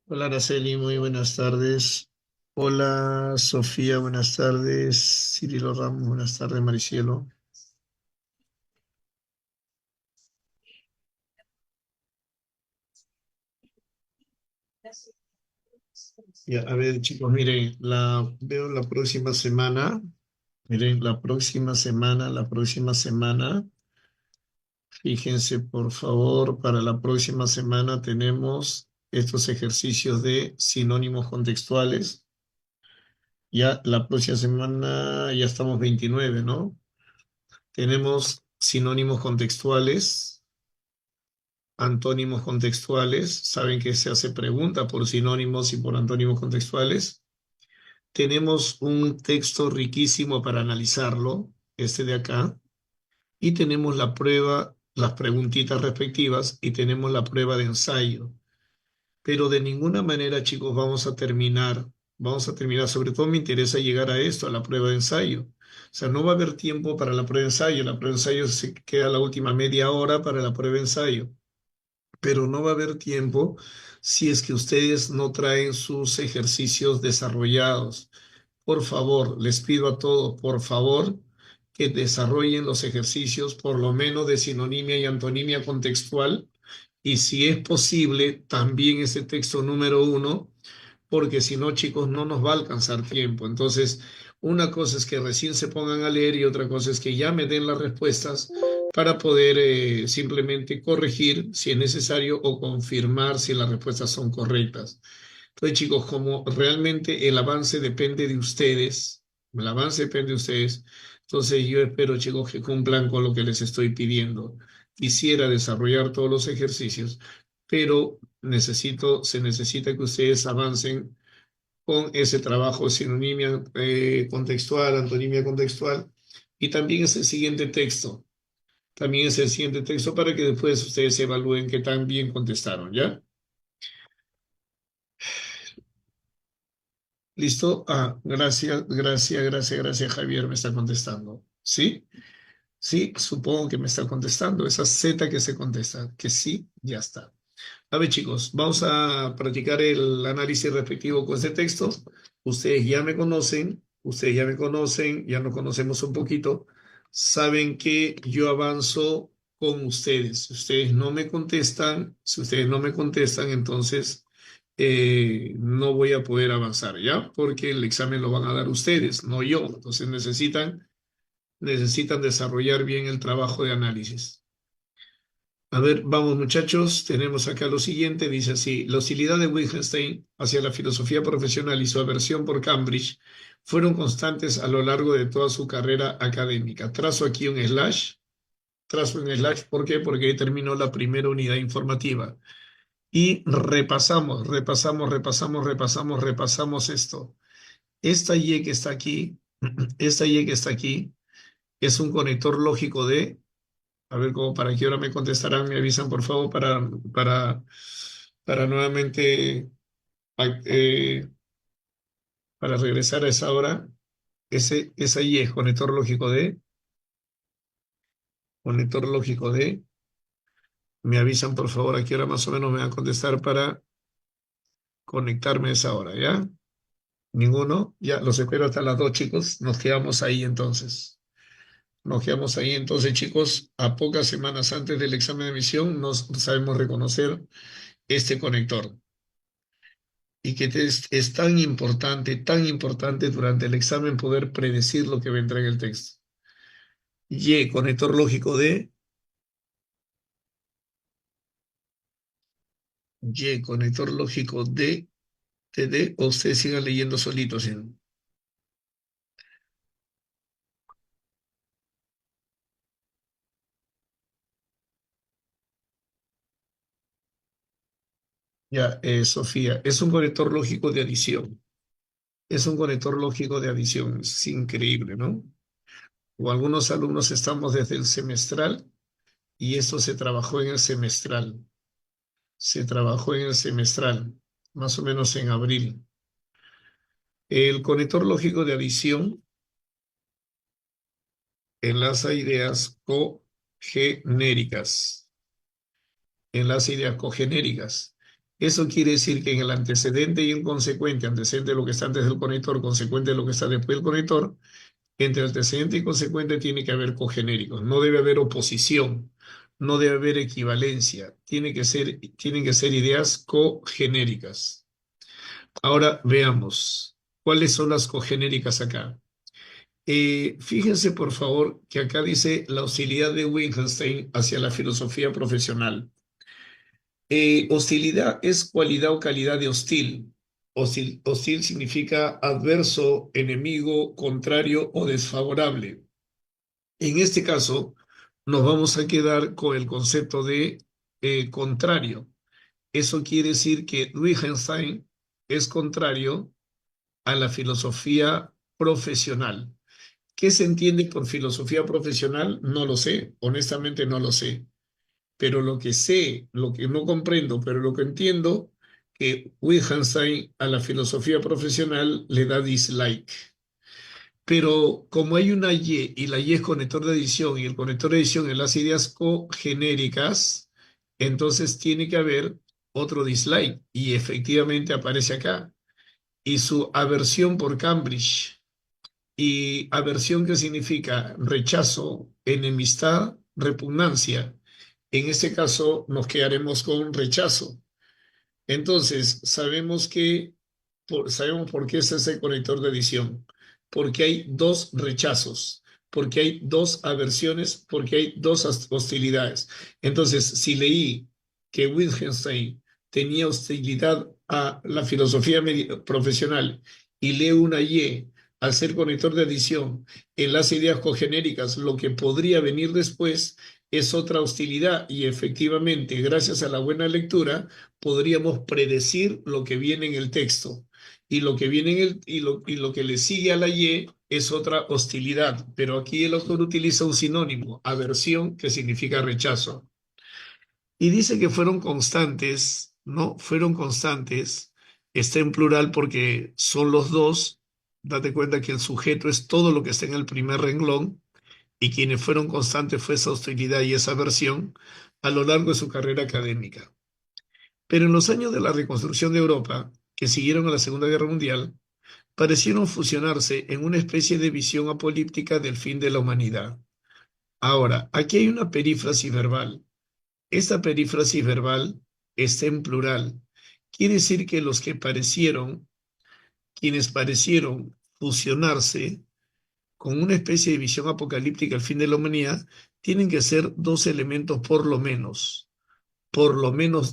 Hola Araceli, muy buenas tardes. Hola Sofía, buenas tardes. Cirilo Ramos, buenas tardes. Maricielo. Ya, a ver chicos, miren, veo la próxima semana. Miren, la próxima semana. Fíjense por favor, para la próxima semana tenemos estos ejercicios de sinónimos contextuales. Ya la próxima semana ya estamos 29, ¿no? Tenemos sinónimos contextuales, antónimos contextuales. Saben que se hace pregunta por sinónimos y por antónimos contextuales. Tenemos un texto riquísimo para analizarlo, este de acá, y tenemos la prueba, las preguntitas respectivas, y tenemos la prueba de ensayo. Pero de ninguna manera, chicos, vamos a terminar, sobre todo me interesa llegar a esto, a la prueba de ensayo. O sea, no va a haber tiempo para la prueba de ensayo, la prueba de ensayo se queda la última media hora para la prueba de ensayo, pero no va a haber tiempo si es que ustedes no traen sus ejercicios desarrollados. Por favor, les pido a todos, por favor, que desarrollen los ejercicios por lo menos de sinonimia y antonimia contextual, y si es posible, también ese texto número 1, porque si no, chicos, no nos va a alcanzar tiempo. Entonces, una cosa es que recién se pongan a leer y otra cosa es que ya me den las respuestas para poder simplemente corregir si es necesario o confirmar si las respuestas son correctas. Entonces, chicos, como realmente el avance depende de ustedes, el avance depende de ustedes, entonces yo espero, chicos, que cumplan con lo que les estoy pidiendo. Quisiera desarrollar todos los ejercicios, pero se necesita que ustedes avancen con ese trabajo de sinonimia contextual, antonimia contextual, y también es el siguiente texto. También es el siguiente texto para que después ustedes evalúen qué tan bien contestaron, ¿ya? ¿Listo? Ah, gracias, Javier me está contestando. ¿Sí? Sí, supongo que me está contestando. Esa Z que se contesta, que sí, ya está. A ver, chicos, vamos a practicar el análisis respectivo con este texto. Ustedes ya me conocen, ya nos conocemos un poquito. Saben que yo avanzo con ustedes. Si ustedes no me contestan, entonces no voy a poder avanzar, ¿ya? Porque el examen lo van a dar ustedes, no yo. Entonces necesitan desarrollar bien el trabajo de análisis. A ver, vamos muchachos, tenemos acá lo siguiente, dice así: la hostilidad de Wittgenstein hacia la filosofía profesional y su aversión por Cambridge fueron constantes a lo largo de toda su carrera académica. Trazo un slash, ¿por qué? Porque ahí terminó la primera unidad informativa. Y repasamos esto. Esta Y que está aquí, esta Y que está aquí, es un conector lógico de... A ver, como para qué hora me contestarán, me avisan por favor para para nuevamente, eh, para regresar a esa hora. Ese ahí es conector lógico de. Me avisan por favor a qué hora más o menos me van a contestar para conectarme a esa hora, ¿ya? ¿Ninguno? Ya, los espero hasta las 2, chicos. Nos quedamos ahí entonces. Nos quedamos ahí entonces, chicos. A pocas semanas antes del examen de admisión, nos sabemos reconocer este conector. Y que es tan importante durante el examen poder predecir lo que vendrá en el texto. Y, conector lógico de. Y, conector lógico de TD, o ustedes sigan leyendo solitos, ¿sí? Ya, Sofía, es un conector lógico de adición. Es un conector lógico de adición. Es increíble, ¿no? O algunos alumnos estamos desde el semestral y esto se trabajó en el semestral. Se trabajó en el semestral, más o menos en abril. El conector lógico de adición enlaza ideas cogenéricas. Enlaza ideas cogenéricas. Eso quiere decir que en el antecedente y un consecuente, antecedente de lo que está antes del conector, consecuente de lo que está después del conector, entre antecedente y consecuente tiene que haber cogenéricos. No debe haber oposición, no debe haber equivalencia. Tienen que ser ideas cogenéricas. Ahora veamos, ¿cuáles son las cogenéricas acá? Fíjense por favor que acá dice la hostilidad de Wittgenstein hacia la filosofía profesional. Hostilidad es cualidad o calidad de hostil. Hostil significa adverso, enemigo, contrario o desfavorable. En este caso, nos vamos a quedar con el concepto de contrario. Eso quiere decir que Wittgenstein es contrario a la filosofía profesional. ¿Qué se entiende por filosofía profesional? No lo sé, honestamente no lo sé. Pero lo que sé, lo que no comprendo, pero lo que entiendo, que Wittgenstein a la filosofía profesional le da dislike. Pero como hay una y la Y es conector de adición y el conector de adición en las ideas cogenéricas, entonces tiene que haber otro dislike y efectivamente aparece acá. Y su aversión por Cambridge. Y aversión, ¿qué significa? Rechazo, enemistad, repugnancia. En este caso nos quedaremos con rechazo. Entonces, sabemos por qué es ese conector de adición. Porque hay dos rechazos, porque hay dos aversiones, porque hay dos hostilidades. Entonces, si leí que Wittgenstein tenía hostilidad a la filosofía profesional y leo una Y al ser conector de adición en las ideas cogenéricas, lo que podría venir después es otra hostilidad y efectivamente, gracias a la buena lectura, podríamos predecir lo que viene en el texto. Y lo que viene y lo que le sigue a la Y es otra hostilidad. Pero aquí el autor utiliza un sinónimo, aversión, que significa rechazo. Y dice que fueron constantes, ¿no? Fueron constantes. Está en plural porque son los dos. Date cuenta que el sujeto es todo lo que está en el primer renglón y quienes fueron constantes fue esa hostilidad y esa aversión a lo largo de su carrera académica. Pero en los años de la reconstrucción de Europa, que siguieron a la Segunda Guerra Mundial, parecieron fusionarse en una especie de visión apolíptica del fin de la humanidad. Ahora, aquí hay una perífrasis verbal. Esta perífrasis verbal está en plural. Quiere decir que quienes parecieron fusionarse con una especie de visión apocalíptica al fin de la humanidad, tienen que ser dos elementos por lo menos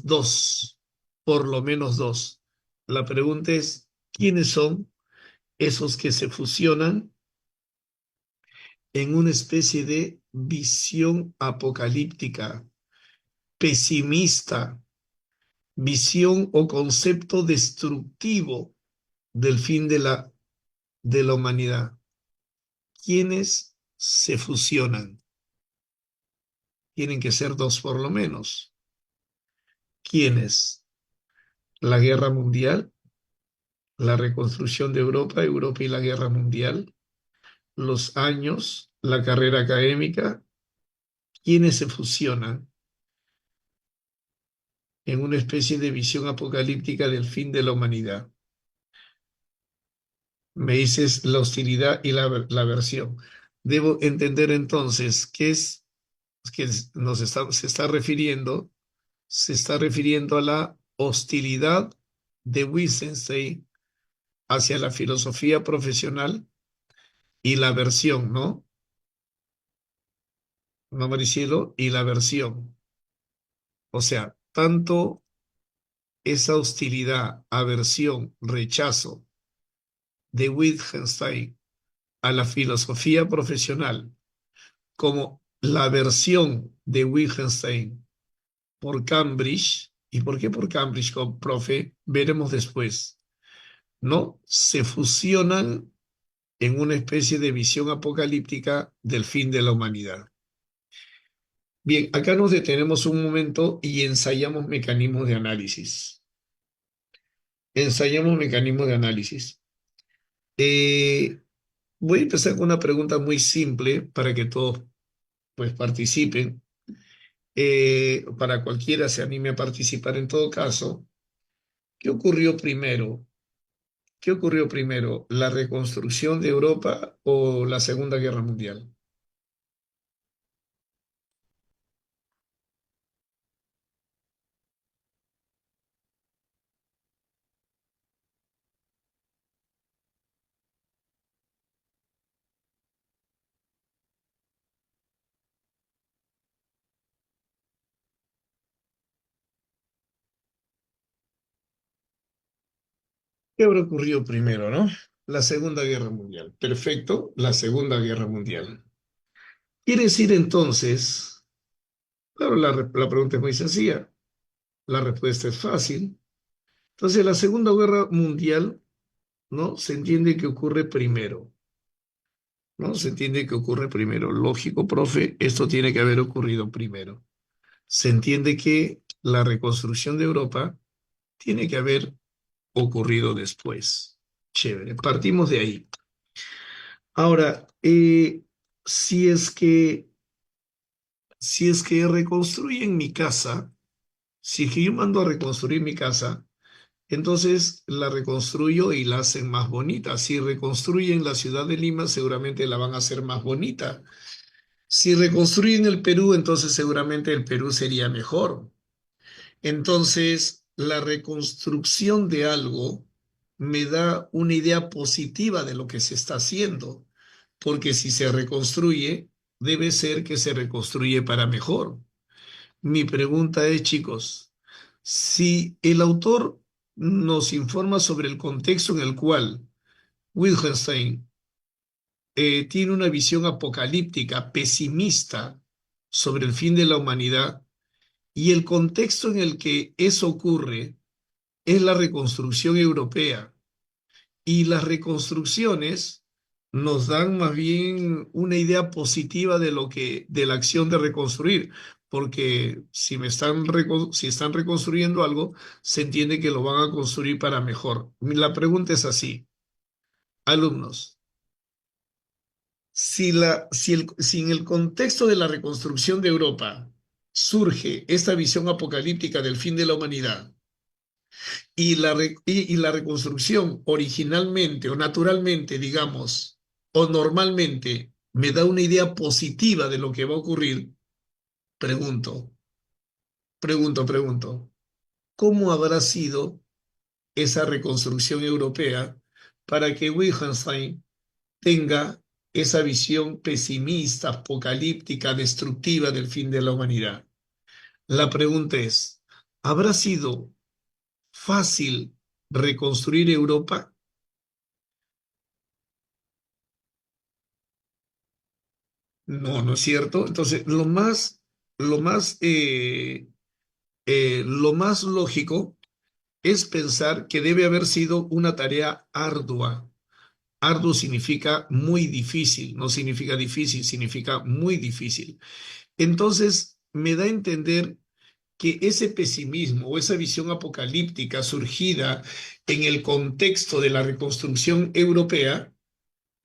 dos, por lo menos dos. La pregunta es, ¿quiénes son esos que se fusionan en una especie de visión apocalíptica, pesimista, visión o concepto destructivo del fin de la humanidad? ¿Quiénes se fusionan? Tienen que ser dos por lo menos. ¿Quiénes? la guerra mundial, la reconstrucción de Europa, Europa y la guerra mundial, los años, la carrera académica, quienes se fusionan en una especie de visión apocalíptica del fin de la humanidad. Me dices la hostilidad y la aversión. Debo entender entonces qué es que se está refiriendo a la hostilidad de Wittgenstein hacia la filosofía profesional y la aversión, ¿no? No, Maricielo, y la aversión. O sea, tanto esa hostilidad, aversión, rechazo de Wittgenstein a la filosofía profesional, como la versión de Wittgenstein por Cambridge. ¿Y por qué por Cambridge, profe? Veremos después. ¿No? Se fusionan en una especie de visión apocalíptica del fin de la humanidad. Bien, acá nos detenemos un momento y ensayamos mecanismos de análisis. Ensayamos mecanismos de análisis. Eh, Voy a empezar con una pregunta muy simple para que todos pues participen. Para cualquiera se anime a participar en todo caso. ¿Qué ocurrió primero? ¿Qué ocurrió primero? ¿La reconstrucción de Europa o la Segunda Guerra Mundial? ¿Qué habrá ocurrido primero, no? La Segunda Guerra Mundial. Perfecto, la Segunda Guerra Mundial. Quiere decir entonces, claro, la pregunta es muy sencilla, la respuesta es fácil. Entonces, la Segunda Guerra Mundial, ¿no? Se entiende que ocurre primero, ¿no? Se entiende que ocurre primero. Lógico, profe, esto tiene que haber ocurrido primero. Se entiende que la reconstrucción de Europa tiene que haber ocurrido después. Chévere, partimos de ahí. Ahora, si es que, si es que reconstruyen mi casa, si es que yo mando a reconstruir mi casa, entonces la reconstruyo y la hacen más bonita. Si reconstruyen la ciudad de Lima, seguramente la van a hacer más bonita. Si reconstruyen el Perú, entonces seguramente el Perú sería mejor. Entonces, la reconstrucción de algo me da una idea positiva de lo que se está haciendo, porque si se reconstruye, debe ser que se reconstruye para mejor. Mi pregunta es, chicos, si el autor nos informa sobre el contexto en el cual Wittgenstein tiene una visión apocalíptica, pesimista sobre el fin de la humanidad, y el contexto en el que eso ocurre es la reconstrucción europea. Y las reconstrucciones nos dan más bien una idea positiva de lo que, de la acción de reconstruir, porque si están reconstruyendo algo, se entiende que lo van a construir para mejor. La pregunta es así, alumnos, si en el contexto de la reconstrucción de Europa surge esta visión apocalíptica del fin de la humanidad, y la reconstrucción originalmente o naturalmente, digamos, o normalmente me da una idea positiva de lo que va a ocurrir, pregunto, pregunto, ¿cómo habrá sido esa reconstrucción europea para que Wittgenstein tenga esa visión pesimista, apocalíptica, destructiva del fin de la humanidad? La pregunta es, ¿habrá sido fácil reconstruir Europa? No, no es cierto. Entonces, lo más, lo más lógico es pensar que debe haber sido una tarea ardua. Arduo significa muy difícil, no significa difícil, significa muy difícil. Entonces, me da a entender que ese pesimismo o esa visión apocalíptica surgida en el contexto de la reconstrucción europea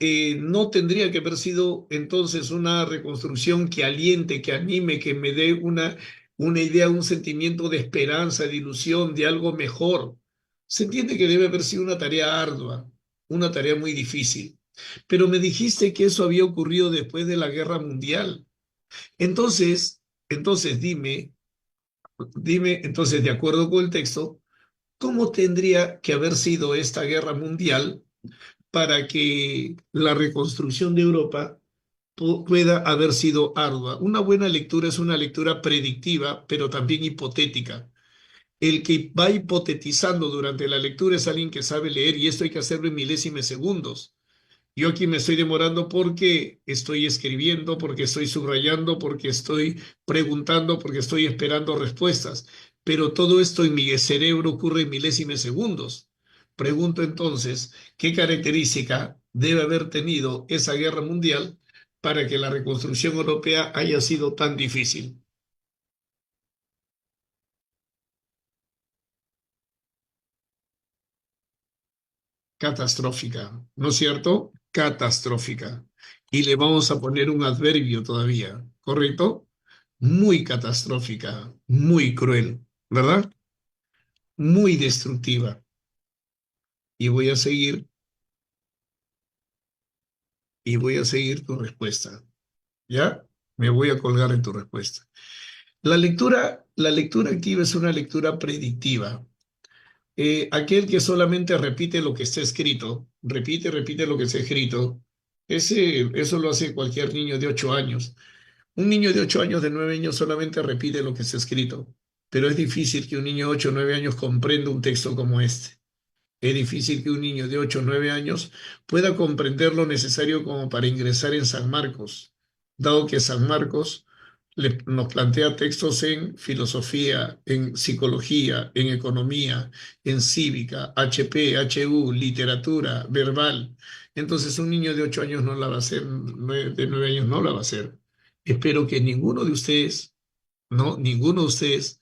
no tendría que haber sido entonces una reconstrucción que aliente, que anime, que me dé una idea, un sentimiento de esperanza, de ilusión, de algo mejor. Se entiende que debe haber sido una tarea ardua, una tarea muy difícil. Pero me dijiste que eso había ocurrido después de la Guerra Mundial. Entonces dime, entonces, de acuerdo con el texto, ¿cómo tendría que haber sido esta guerra mundial para que la reconstrucción de Europa pueda haber sido ardua? Una buena lectura es una lectura predictiva, pero también hipotética. El que va hipotetizando durante la lectura es alguien que sabe leer y esto hay que hacerlo en milésimas segundos. Yo aquí me estoy demorando porque estoy escribiendo, porque estoy subrayando, porque estoy preguntando, porque estoy esperando respuestas. Pero todo esto en mi cerebro ocurre en milésimas segundos. Pregunto entonces, ¿qué característica debe haber tenido esa guerra mundial para que la reconstrucción europea haya sido tan difícil? Catastrófica, ¿no es cierto? Catastrófica. Y le vamos a poner un adverbio todavía, ¿correcto? Muy catastrófica, muy cruel, ¿verdad? Muy destructiva. Y voy a seguir tu respuesta, ¿ya? Me voy a colgar en tu respuesta. La lectura activa es una lectura predictiva. Aquel que solamente repite lo que está escrito, repite lo que está escrito, eso lo hace cualquier niño de 8 años. Un niño de 8 años, de 9 años, solamente repite lo que está escrito, pero es difícil que un niño de 8 o 9 años comprenda un texto como este. Es difícil que un niño de 8 o 9 años pueda comprender lo necesario como para ingresar en San Marcos, dado que San Marcos nos plantea textos en filosofía, en psicología, en economía, en cívica, HP, HU, literatura, verbal. Entonces un niño de 8 años no la va a hacer, de 9 años no la va a hacer. Espero que ninguno de ustedes, no, ninguno de ustedes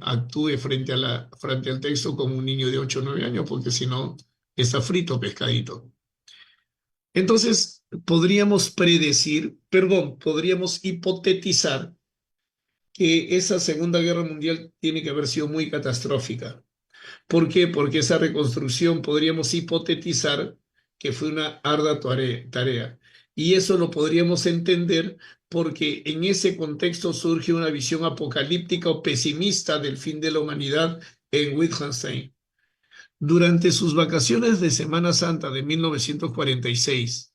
actúe frente al texto como un niño de 8 o 9 años, porque si no, está frito pescadito. Entonces, podríamos hipotetizar que esa Segunda Guerra Mundial tiene que haber sido muy catastrófica. ¿Por qué? Porque esa reconstrucción podríamos hipotetizar que fue una ardua tarea. Y eso lo podríamos entender porque en ese contexto surge una visión apocalíptica o pesimista del fin de la humanidad en Wittgenstein. Durante sus vacaciones de Semana Santa de 1946,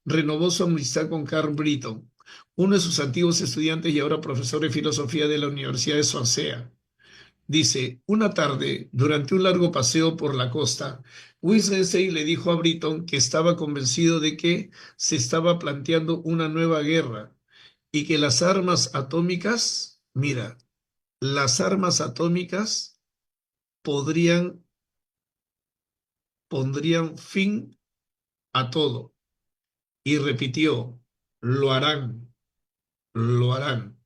renovó su amistad con Carl Britton, uno de sus antiguos estudiantes y ahora profesor de filosofía de la Universidad de Swansea. Dice, una tarde, durante un largo paseo por la costa, Wittgenstein le dijo a Britton que estaba convencido de que se estaba planteando una nueva guerra y que las armas atómicas, mira, las armas atómicas podrían, pondrían fin a todo. Y repitió, lo harán, lo harán.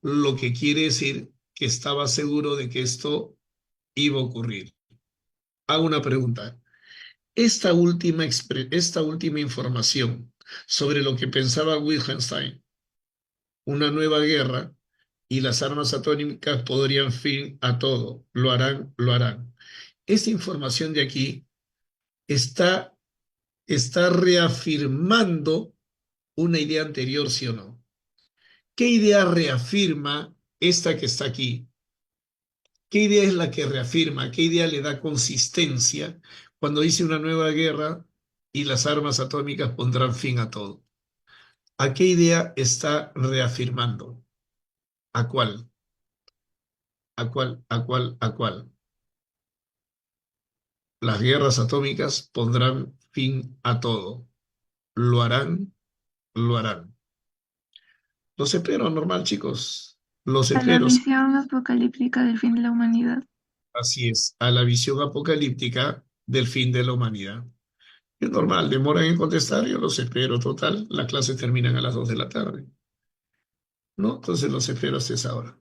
Lo que quiere decir que estaba seguro de que esto iba a ocurrir. Hago una pregunta. Esta última información sobre lo que pensaba Wittgenstein, una nueva guerra y las armas atómicas podrían fin a todo, lo harán, lo harán. Esta información de aquí está, está reafirmando una idea anterior, ¿sí o no? ¿Qué idea reafirma esta que está aquí? ¿Qué idea es la que reafirma? ¿Qué idea le da consistencia cuando dice una nueva guerra y las armas atómicas pondrán fin a todo? ¿A qué idea está reafirmando? ¿A cuál? ¿A cuál? ¿A cuál? ¿A cuál? Las guerras atómicas pondrán fin a todo. Lo harán, lo harán. Los espero, normal, chicos. Los A la espero. visión apocalíptica del fin de la humanidad. Así es, a la visión apocalíptica del fin de la humanidad. Es normal, demoran en contestar, yo los espero, total. Las clases terminan a las 2 de la tarde, ¿no? Entonces los espero hasta esa hora.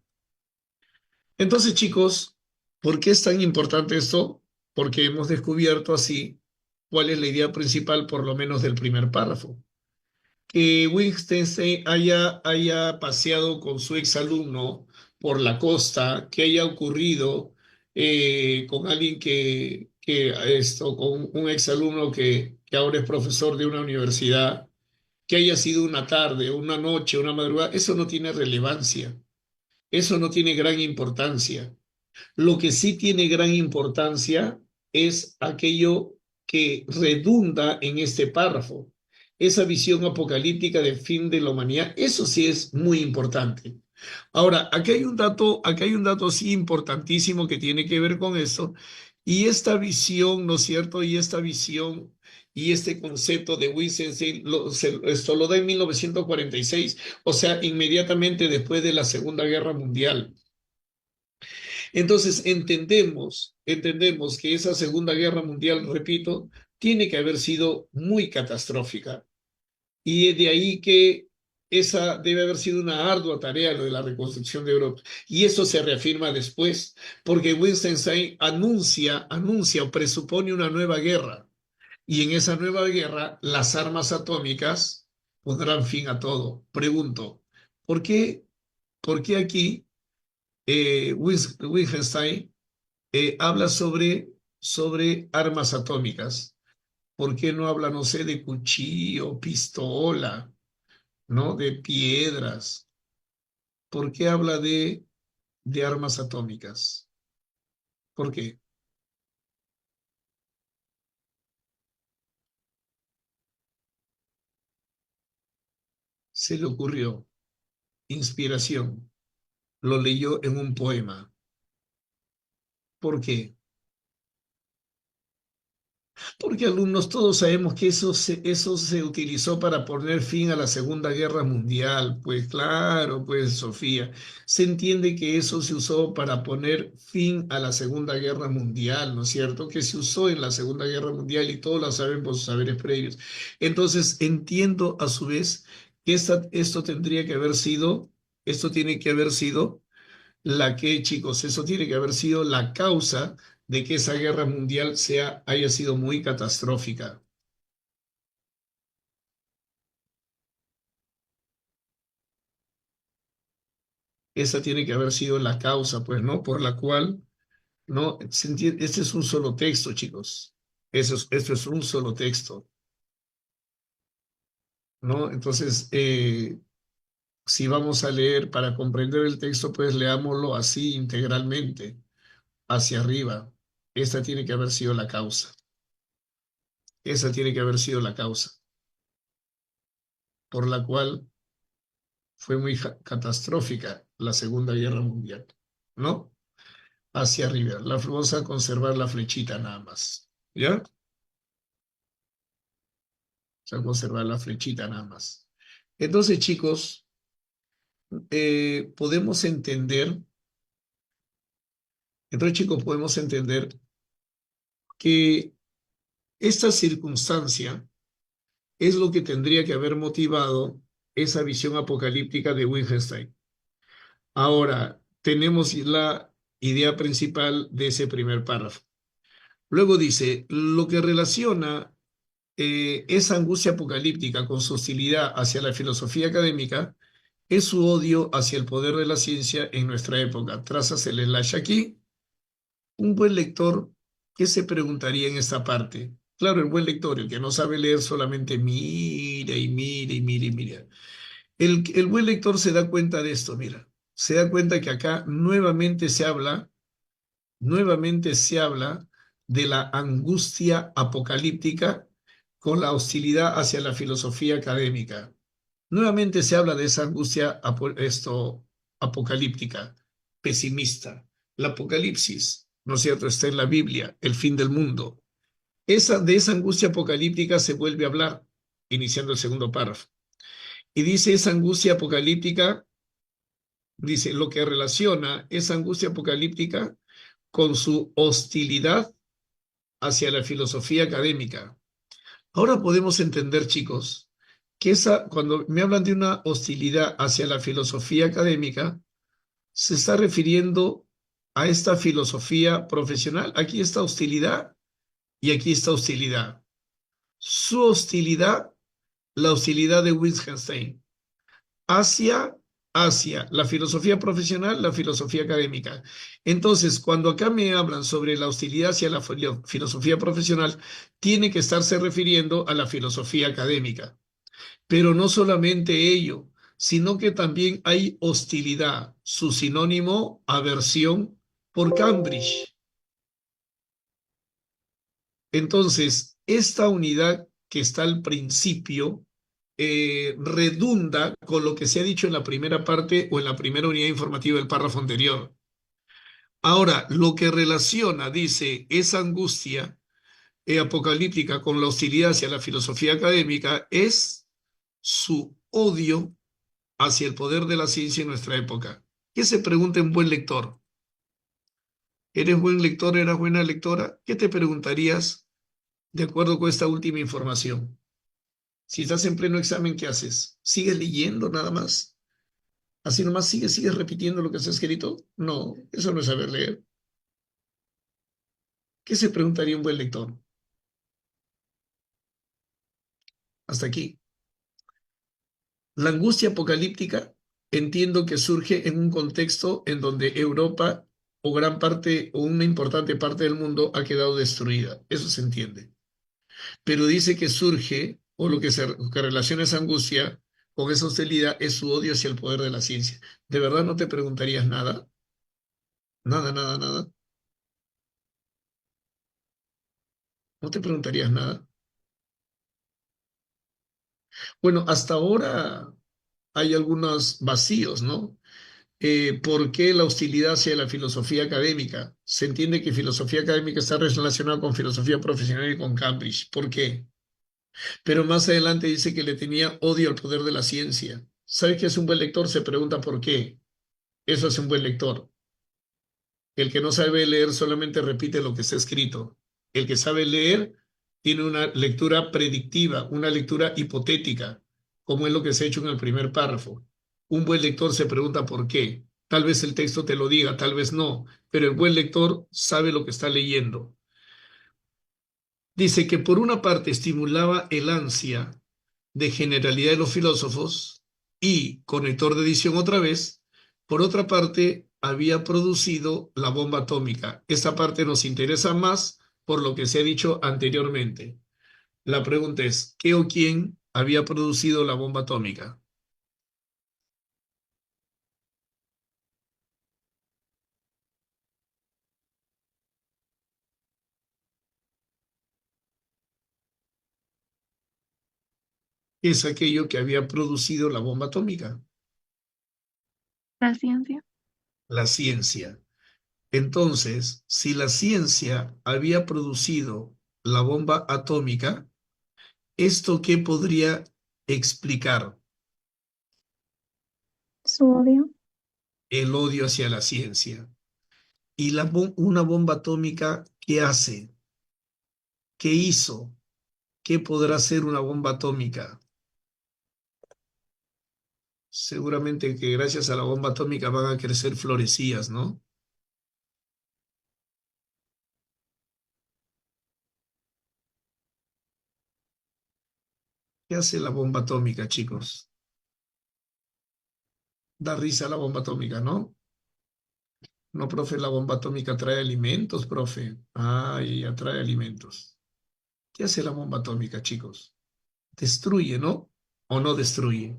Entonces, chicos, ¿por qué es tan importante esto? Porque hemos descubierto así cuál es la idea principal, por lo menos del primer párrafo. Que Wittgenstein haya paseado con su exalumno por la costa, que haya ocurrido con alguien con un exalumno que ahora es profesor de una universidad, que haya sido una tarde, una noche, una madrugada, eso no tiene relevancia, eso no tiene gran importancia. Lo que sí tiene gran importancia es aquello que redunda en este párrafo, esa visión apocalíptica del fin de la humanidad. Eso sí es muy importante. Ahora, aquí hay un dato sí importantísimo que tiene que ver con eso, y esta visión, ¿no es cierto? Y esta visión y este concepto de Wittgenstein esto lo da en 1946, o sea, inmediatamente después de la Segunda Guerra Mundial. Entonces entendemos que esa Segunda Guerra Mundial, repito, tiene que haber sido muy catastrófica. Y es de ahí que esa debe haber sido una ardua tarea lo de la reconstrucción de Europa. Y eso se reafirma después, porque Wittgenstein anuncia o presupone una nueva guerra. Y en esa nueva guerra, las armas atómicas pondrán fin a todo. Pregunto, ¿por qué, por qué aquí Wittgenstein habla sobre armas atómicas? ¿Por qué no habla, no sé, de cuchillo, pistola, ¿no? De piedras? ¿Por qué habla de armas atómicas? ¿Por qué? Se le ocurrió. Inspiración. Lo leyó en un poema. ¿Por qué? Porque alumnos todos sabemos que eso se utilizó para poner fin a la Segunda Guerra Mundial. Pues claro, pues Sofía, se entiende que eso se usó para poner fin a la Segunda Guerra Mundial, ¿no es cierto? Que se usó en la Segunda Guerra Mundial y todos lo saben por sus saberes previos. Entonces entiendo a su vez que esto tiene que haber sido chicos, eso tiene que haber sido la causa de que esa guerra mundial haya sido muy catastrófica. Esa tiene que haber sido la causa, pues, ¿no? Por la cual, ¿no? Este es un solo texto, chicos. Esto es un solo texto, ¿no? Entonces, si vamos a leer para comprender el texto, pues leámoslo así integralmente, hacia arriba. Esta tiene que haber sido la causa. Esa tiene que haber sido la causa por la cual fue muy catastrófica la Segunda Guerra Mundial, ¿no? Hacia arriba. Vamos a conservar la flechita nada más, ¿ya? Vamos a conservar la flechita nada más. Entonces, chicos, podemos entender, podemos entender que esta circunstancia es lo que tendría que haber motivado esa visión apocalíptica de Wittgenstein. Ahora, tenemos la idea principal de ese primer párrafo. Luego dice, lo que relaciona esa angustia apocalíptica con su hostilidad hacia la filosofía académica es su odio hacia el poder de la ciencia en nuestra época. Trazas el enlace aquí. Un buen lector, ¿qué se preguntaría en esta parte? Claro, el buen lector, el que no sabe leer, solamente mira y mira y mira y mira. El buen lector se da cuenta de esto, mira. Se da cuenta que acá nuevamente se habla de la angustia apocalíptica con la hostilidad hacia la filosofía académica. Nuevamente se habla de esa angustia apocalíptica, pesimista. El apocalipsis, ¿no es cierto? Está en la Biblia, el fin del mundo. De esa angustia apocalíptica se vuelve a hablar, iniciando el segundo párrafo. Y dice esa angustia apocalíptica, dice lo que relaciona esa angustia apocalíptica con su hostilidad hacia la filosofía académica. Ahora podemos entender, chicos, que cuando me hablan de una hostilidad hacia la filosofía académica, se está refiriendo a esta filosofía profesional. Aquí está hostilidad y aquí está hostilidad. Su hostilidad, la hostilidad de Wittgenstein, hacia la filosofía profesional, la filosofía académica. Entonces, cuando acá me hablan sobre la hostilidad hacia la filosofía profesional, tiene que estarse refiriendo a la filosofía académica. Pero no solamente ello, sino que también hay hostilidad, su sinónimo, aversión por Cambridge. Entonces, esta unidad que está al principio redunda con lo que se ha dicho en la primera parte o en la primera unidad informativa del párrafo anterior. Ahora, lo que relaciona, dice, esa angustia apocalíptica con la hostilidad hacia la filosofía académica es su odio hacia el poder de la ciencia en nuestra época. ¿Qué se pregunta un buen lector? ¿Eres buen lector? ¿Eras buena lectora? ¿Qué te preguntarías de acuerdo con esta última información? Si estás en pleno examen, ¿qué haces? ¿Sigues leyendo nada más? ¿Así nomás sigues repitiendo lo que está escrito? No, eso no es saber leer. ¿Qué se preguntaría un buen lector? Hasta aquí. La angustia apocalíptica entiendo que surge en un contexto en donde Europa o gran parte o una importante parte del mundo ha quedado destruida. Eso se entiende. Pero dice que surge, o lo que relaciona esa angustia con esa hostilidad, es su odio hacia el poder de la ciencia. ¿De verdad no te preguntarías nada? Nada, nada, nada. ¿No te preguntarías nada? Bueno, hasta ahora hay algunos vacíos, ¿no? ¿Por qué la hostilidad hacia la filosofía académica? Se entiende que filosofía académica está relacionada con filosofía profesional y con Cambridge. ¿Por qué? Pero más adelante dice que le tenía odio al poder de la ciencia. ¿Sabes qué es un buen lector? Se pregunta por qué. Eso es un buen lector. El que no sabe leer solamente repite lo que está escrito. El que sabe leer tiene una lectura predictiva, una lectura hipotética, como es lo que se ha hecho en el primer párrafo. Un buen lector se pregunta por qué. Tal vez el texto te lo diga, tal vez no, pero el buen lector sabe lo que está leyendo. Dice que por una parte estimulaba el ansia de generalidad de los filósofos y, conector de edición otra vez, por otra parte, había producido la bomba atómica. Esta parte nos interesa más por lo que se ha dicho anteriormente. La pregunta es, ¿qué o quién había producido la bomba atómica? ¿Qué es aquello que había producido la bomba atómica? La ciencia. La ciencia. Entonces, si la ciencia había producido la bomba atómica, ¿esto qué podría explicar? Su odio. El odio hacia la ciencia. ¿Y una bomba atómica qué hace? ¿Qué hizo? ¿Qué podrá hacer una bomba atómica? Seguramente que gracias a la bomba atómica van a crecer florecillas, ¿no? ¿Qué hace la bomba atómica, chicos? Da risa la bomba atómica, ¿no? No, profe, la bomba atómica trae alimentos, profe. Ay, ya trae alimentos. ¿Qué hace la bomba atómica, chicos? Destruye, ¿no? ¿O no destruye?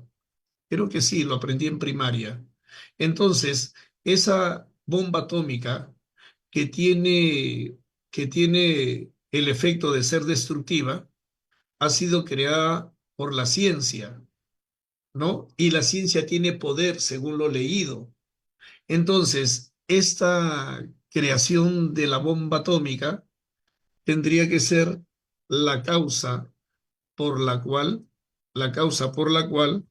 Creo que sí, lo aprendí en primaria. Entonces, esa bomba atómica que tiene, que tiene el efecto de ser destructiva ha sido creada por la ciencia, ¿no? Y la ciencia tiene poder, según lo leído. Entonces, esta creación de la bomba atómica tendría que ser la causa por la cual, la causa por la cual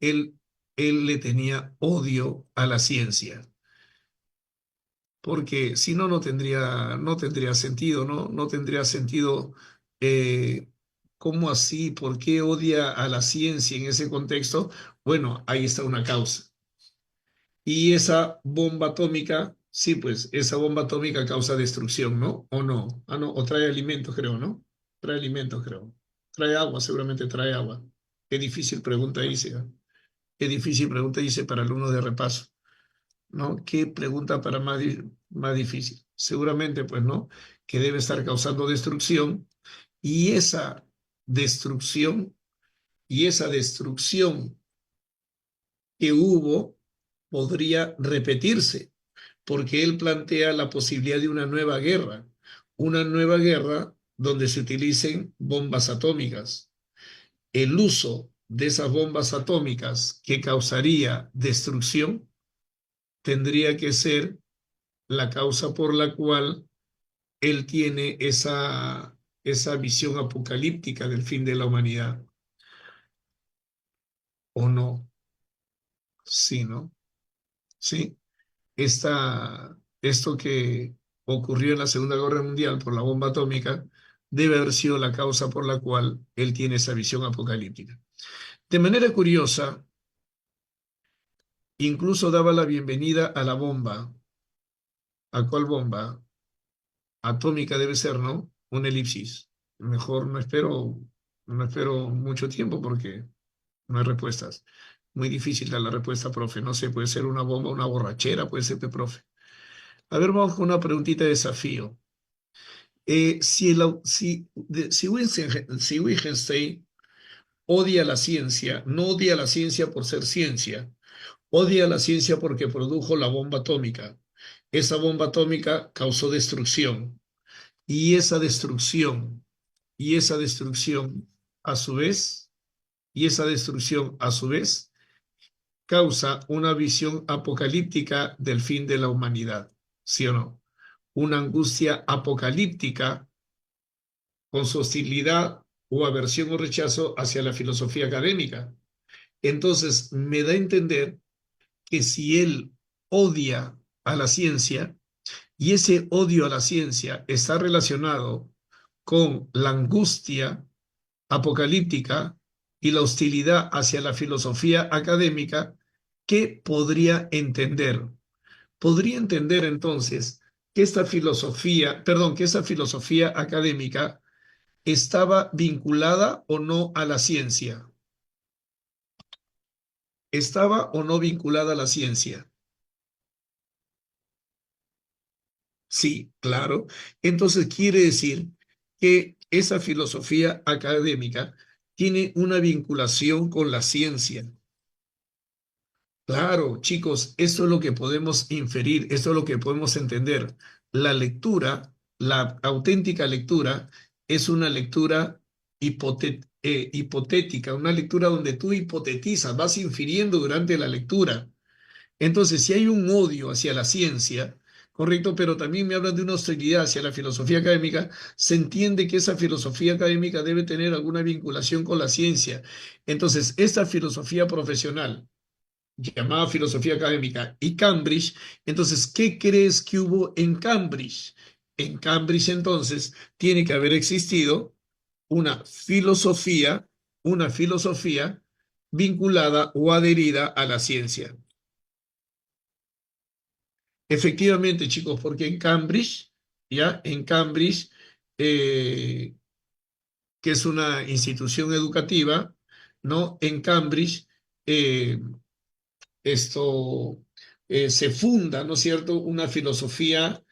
él le tenía odio a la ciencia, porque si no, no tendría sentido, ¿no? No tendría sentido, eh, ¿cómo así? ¿Por qué odia a la ciencia en ese contexto? Bueno, ahí está una causa. Y esa bomba atómica, sí, pues, esa bomba atómica causa destrucción, ¿no? ¿O no? Ah, no, o trae alimentos, creo, ¿no? Trae alimentos, creo. Trae agua, seguramente trae agua. Qué difícil pregunta hice, ¿ah? Qué difícil pregunta hice para alumnos de repaso, ¿no? Qué pregunta para más difícil. Seguramente, pues, ¿no? Que debe estar causando destrucción y destrucción, esa destrucción que hubo podría repetirse, porque él plantea la posibilidad de una nueva guerra donde se utilicen bombas atómicas. El uso de esas bombas atómicas que causaría destrucción tendría que ser la causa por la cual él tiene esa visión apocalíptica del fin de la humanidad, ¿o no? Sí, ¿no? Sí. Esto que ocurrió en la Segunda Guerra Mundial por la bomba atómica debe haber sido la causa por la cual él tiene esa visión apocalíptica. De manera curiosa, incluso daba la bienvenida a la bomba. ¿A cuál bomba? Atómica debe ser, ¿no? Una elipsis. Mejor no espero mucho tiempo porque no hay respuestas. Muy difícil dar la respuesta, profe. No sé, puede ser una bomba, una borrachera, puede ser, profe. A ver, vamos con una preguntita de desafío. Si Wittgenstein odia la ciencia, no odia la ciencia por ser ciencia, odia la ciencia porque produjo la bomba atómica. Esa bomba atómica causó destrucción y esa destrucción, y esa destrucción a su vez, y esa destrucción a su vez causa una visión apocalíptica del fin de la humanidad, ¿sí o no? Una angustia apocalíptica con su hostilidad o aversión o rechazo hacia la filosofía académica. Entonces, me da a entender que si él odia a la ciencia y ese odio a la ciencia está relacionado con la angustia apocalíptica y la hostilidad hacia la filosofía académica, ¿qué podría entender? Podría entender entonces que que esa filosofía académica estaba vinculada o no a la ciencia. ¿Estaba o no vinculada a la ciencia? Sí, claro. Entonces quiere decir que esa filosofía académica tiene una vinculación con la ciencia. Claro, chicos, esto es lo que podemos inferir, esto es lo que podemos entender. La lectura, la auténtica lectura, es una lectura hipotética, una lectura donde tú hipotetizas, vas infiriendo durante la lectura. Entonces, si hay un odio hacia la ciencia, correcto, pero también me hablan de una hostilidad hacia la filosofía académica, se entiende que esa filosofía académica debe tener alguna vinculación con la ciencia. Entonces, esta filosofía profesional llamada filosofía académica, y Cambridge. Entonces, ¿qué crees que hubo en Cambridge? En Cambridge, entonces, tiene que haber existido una filosofía, una filosofía vinculada o adherida a la ciencia. Efectivamente, chicos, porque en Cambridge, ya, en Cambridge, eh, que es una institución educativa, ¿no? En Cambridge, eh, esto se funda, ¿no es cierto?, una filosofía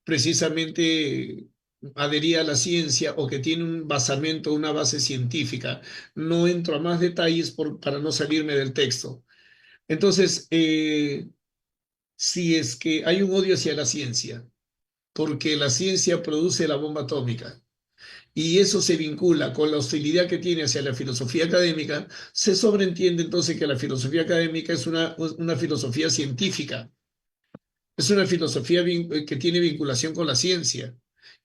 precisamente adherida a la ciencia o que tiene un basamento, una base científica. No entro a más detalles para no salirme del texto. Entonces, si es que hay un odio hacia la ciencia, porque la ciencia produce la bomba atómica, y eso se vincula con la hostilidad que tiene hacia la filosofía académica, se sobreentiende entonces que la filosofía académica es una filosofía científica, es una filosofía que tiene vinculación con la ciencia.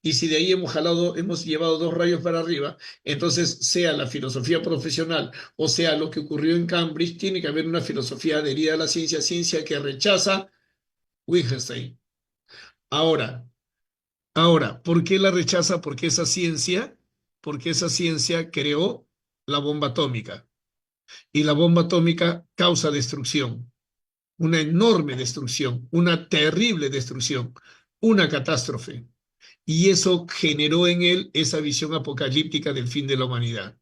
Y si de ahí hemos llevado dos rayos para arriba, entonces sea la filosofía profesional o sea lo que ocurrió en Cambridge, tiene que haber una filosofía adherida a la ciencia, ciencia que rechaza Wittgenstein. Ahora, ¿por qué la rechaza? Porque esa ciencia creó la bomba atómica y la bomba atómica causa destrucción. una enorme destrucción, una terrible destrucción, una catástrofe. Y eso generó en él esa visión apocalíptica del fin de la humanidad.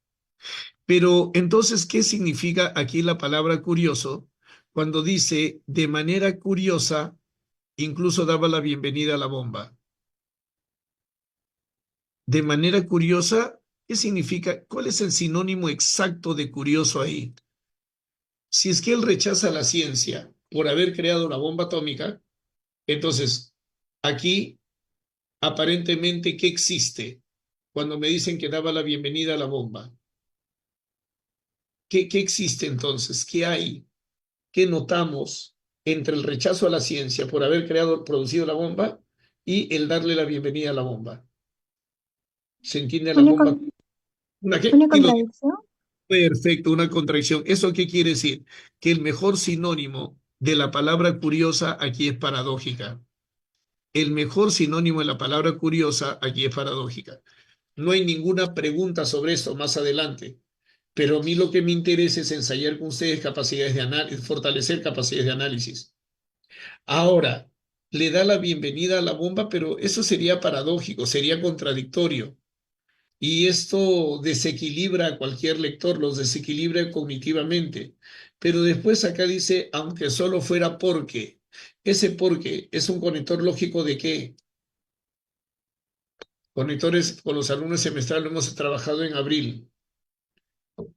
Pero entonces, ¿qué significa aquí la palabra curioso? Cuando dice, de manera curiosa, incluso daba la bienvenida a la bomba. De manera curiosa, ¿qué significa? ¿Cuál es el sinónimo exacto de curioso ahí? Si es que él rechaza la ciencia por haber creado la bomba atómica, entonces aquí aparentemente, ¿qué existe? Cuando me dicen que daba la bienvenida a la bomba, ¿qué existe entonces? ¿Qué hay? ¿Qué notamos entre el rechazo a la ciencia por haber producido la bomba y el darle la bienvenida a la bomba? ¿Se entiende a la Una, bomba? ¿Una qué? una Dilo. contradicción. Perfecto, una contradicción. ¿Eso qué quiere decir? Que el mejor sinónimo de la palabra curiosa aquí es paradójica. El mejor sinónimo de la palabra curiosa aquí es paradójica. No hay ninguna pregunta sobre esto más adelante, pero a mí lo que me interesa es ensayar con ustedes capacidades de análisis, fortalecer capacidades de análisis. Ahora, le da la bienvenida a la bomba, pero eso sería paradójico, sería contradictorio. Y esto desequilibra a cualquier lector, los desequilibra cognitivamente. Pero después acá dice, aunque solo fuera porque. Ese porque es un conector lógico de qué? Conectores con los alumnos semestrales hemos trabajado en abril.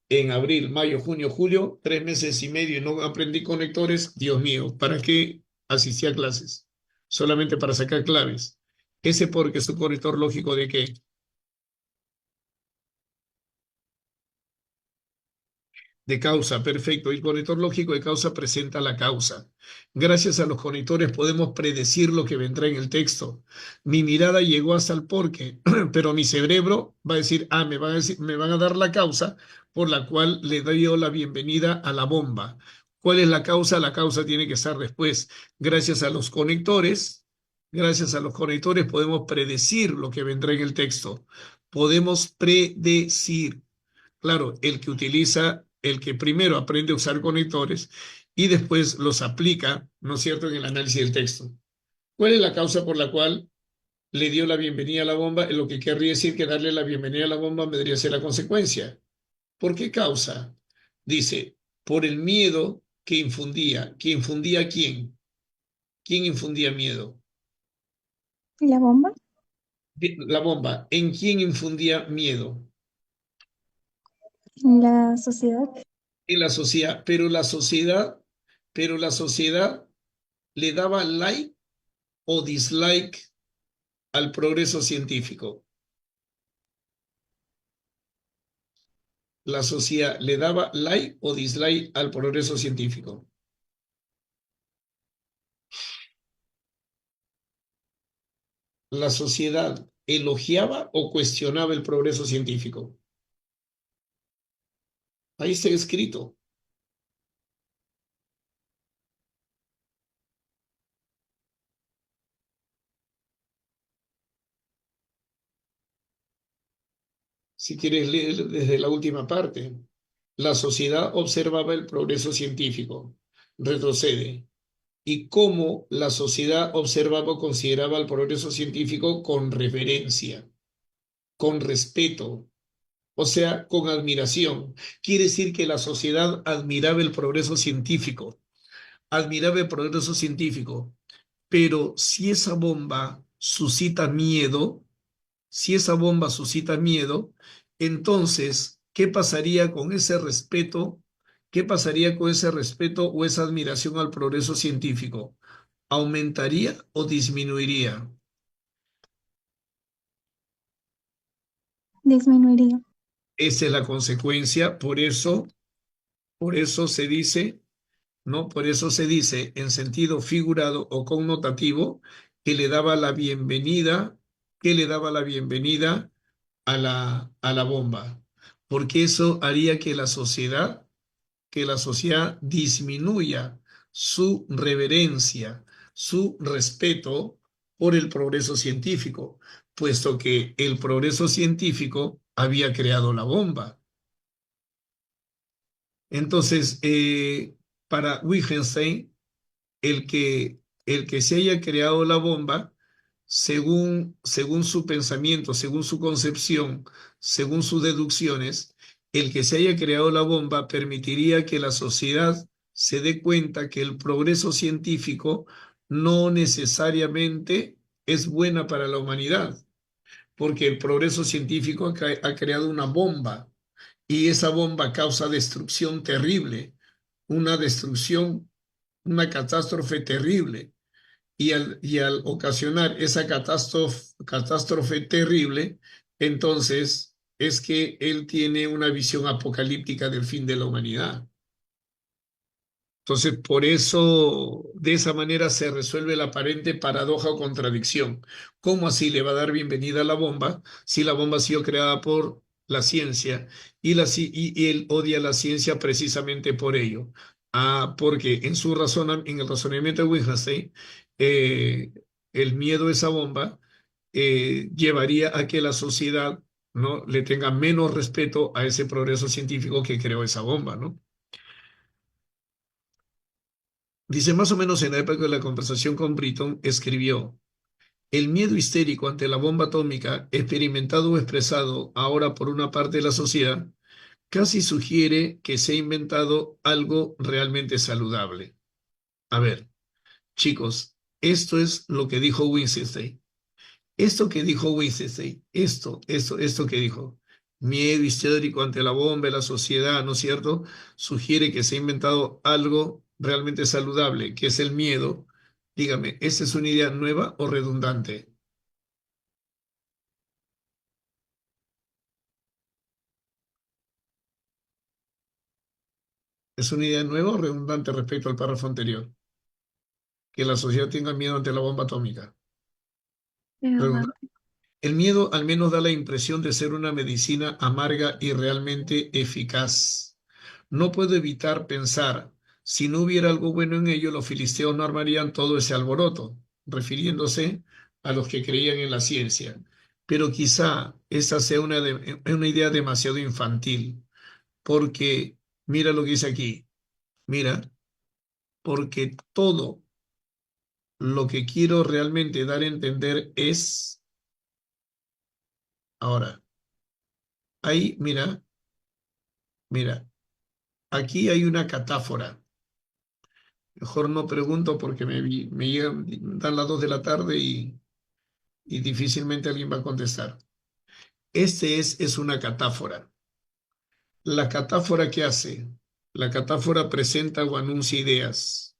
En abril, mayo, junio, julio, 3 meses y medio y no aprendí conectores. Dios mío, ¿para qué asistí a clases? Solamente para sacar claves. Ese porque es un conector lógico de qué? De causa, perfecto. El conector lógico de causa presenta la causa. Gracias a los conectores podemos predecir lo que vendrá en el texto. Mi mirada llegó hasta el porqué, pero mi cerebro va a decir, me van a dar la causa por la cual le doy yo la bienvenida a la bomba. ¿Cuál es la causa? La causa tiene que estar después. Gracias a los conectores podemos predecir lo que vendrá en el texto. Podemos predecir. Claro, el que primero aprende a usar conectores y después los aplica, ¿no es cierto?, en el análisis del texto. ¿Cuál es la causa por la cual le dio la bienvenida a la bomba? Lo que querría decir que darle la bienvenida a la bomba vendría a ser la consecuencia. ¿Por qué causa? Dice, por el miedo que infundía. ¿Que infundía a quién? ¿Quién infundía miedo? La bomba. La bomba. ¿En quién infundía miedo? La sociedad. En la sociedad. Pero la sociedad le daba like o dislike al progreso científico. La sociedad le daba like o dislike al progreso científico. La sociedad elogiaba o cuestionaba el progreso científico. Ahí está escrito. Si quieres leer desde la última parte. La sociedad observaba el progreso científico. Retrocede. Y cómo la sociedad observaba o consideraba el progreso científico con reverencia, con respeto, o sea, con admiración. Quiere decir que la sociedad admiraba el progreso científico, admiraba el progreso científico, pero si esa bomba suscita miedo, si esa bomba suscita miedo, entonces, ¿qué pasaría con ese respeto? ¿Qué pasaría con ese respeto o esa admiración al progreso científico? ¿Aumentaría o disminuiría? Disminuiría. Esa es la consecuencia, por eso se dice, ¿no? Por eso se dice en sentido figurado o connotativo que le daba la bienvenida, que le daba la bienvenida a la bomba, porque eso haría que la sociedad disminuya su reverencia, su respeto por el progreso científico, puesto que el progreso científico había creado la bomba. Entonces, para Wittgenstein, el que se haya creado la bomba, según su pensamiento, según su concepción, según sus deducciones, el que se haya creado la bomba permitiría que la sociedad se dé cuenta que el progreso científico no necesariamente es buena para la humanidad, porque el progreso científico ha creado una bomba y esa bomba causa destrucción terrible, una destrucción, una catástrofe terrible. Y al ocasionar esa catástrofe terrible, entonces es que él tiene una visión apocalíptica del fin de la humanidad. Entonces, por eso, de esa manera se resuelve la aparente paradoja o contradicción. ¿Cómo así le va a dar bienvenida a la bomba si la bomba ha sido creada por la ciencia y él odia la ciencia precisamente por ello? Porque en el razonamiento de Wittgenstein, eh, el miedo a esa bomba llevaría a que la sociedad, ¿no?, le tenga menos respeto a ese progreso científico que creó esa bomba, ¿no? Dice, más o menos en la época de la conversación con Britton, escribió, el miedo histérico ante la bomba atómica, experimentado o expresado ahora por una parte de la sociedad, casi sugiere que se ha inventado algo realmente saludable. A ver, chicos, esto es lo que dijo Wittgenstein. Esto que dijo Wittgenstein, esto que dijo, miedo histérico ante la bomba de la sociedad, ¿no es cierto? Sugiere que se ha inventado algo realmente saludable, que es el miedo. Dígame, ¿esa es una idea nueva o redundante? ¿Es una idea nueva o redundante respecto al párrafo anterior? Que la sociedad tenga miedo ante la bomba atómica. Redundante. Redundante. El miedo al menos da la impresión de ser una medicina amarga y realmente eficaz. No puedo evitar pensar, si no hubiera algo bueno en ello, los filisteos no armarían todo ese alboroto, refiriéndose a los que creían en la ciencia. Pero quizá esa sea una idea demasiado infantil, porque mira lo que dice aquí, mira, porque todo lo que quiero realmente dar a entender es, ahora, ahí, mira, aquí hay una catáfora. Mejor no pregunto porque me llegan, dan las 2 de la tarde y difícilmente alguien va a contestar. Es una catáfora. ¿La catáfora qué hace? La catáfora presenta o anuncia ideas.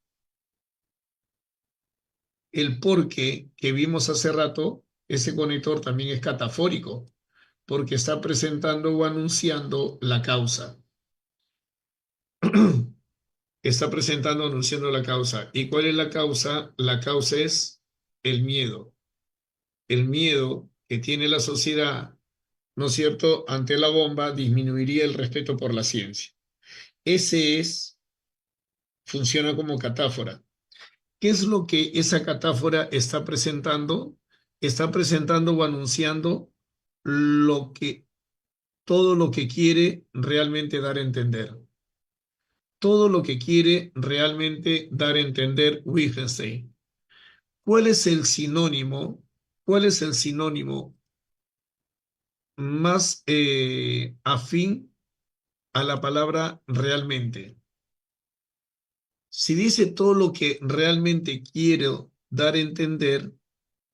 El porqué que vimos hace rato, ese conector también es catafórico, porque está presentando o anunciando la causa. Está presentando o anunciando la causa. ¿Y cuál es la causa? La causa es el miedo. El miedo que tiene la sociedad, ¿no es cierto?, ante la bomba disminuiría el respeto por la ciencia. Ese es, funciona como catáfora. ¿Qué es lo que esa catáfora está presentando? Está presentando o anunciando lo que, todo lo que quiere realmente dar a entender. Todo lo que quiere realmente dar a entender Wittgenstein. ¿Cuál es el sinónimo? ¿Cuál es el sinónimo más afín a la palabra realmente? Si dice todo lo que realmente quiero dar a entender,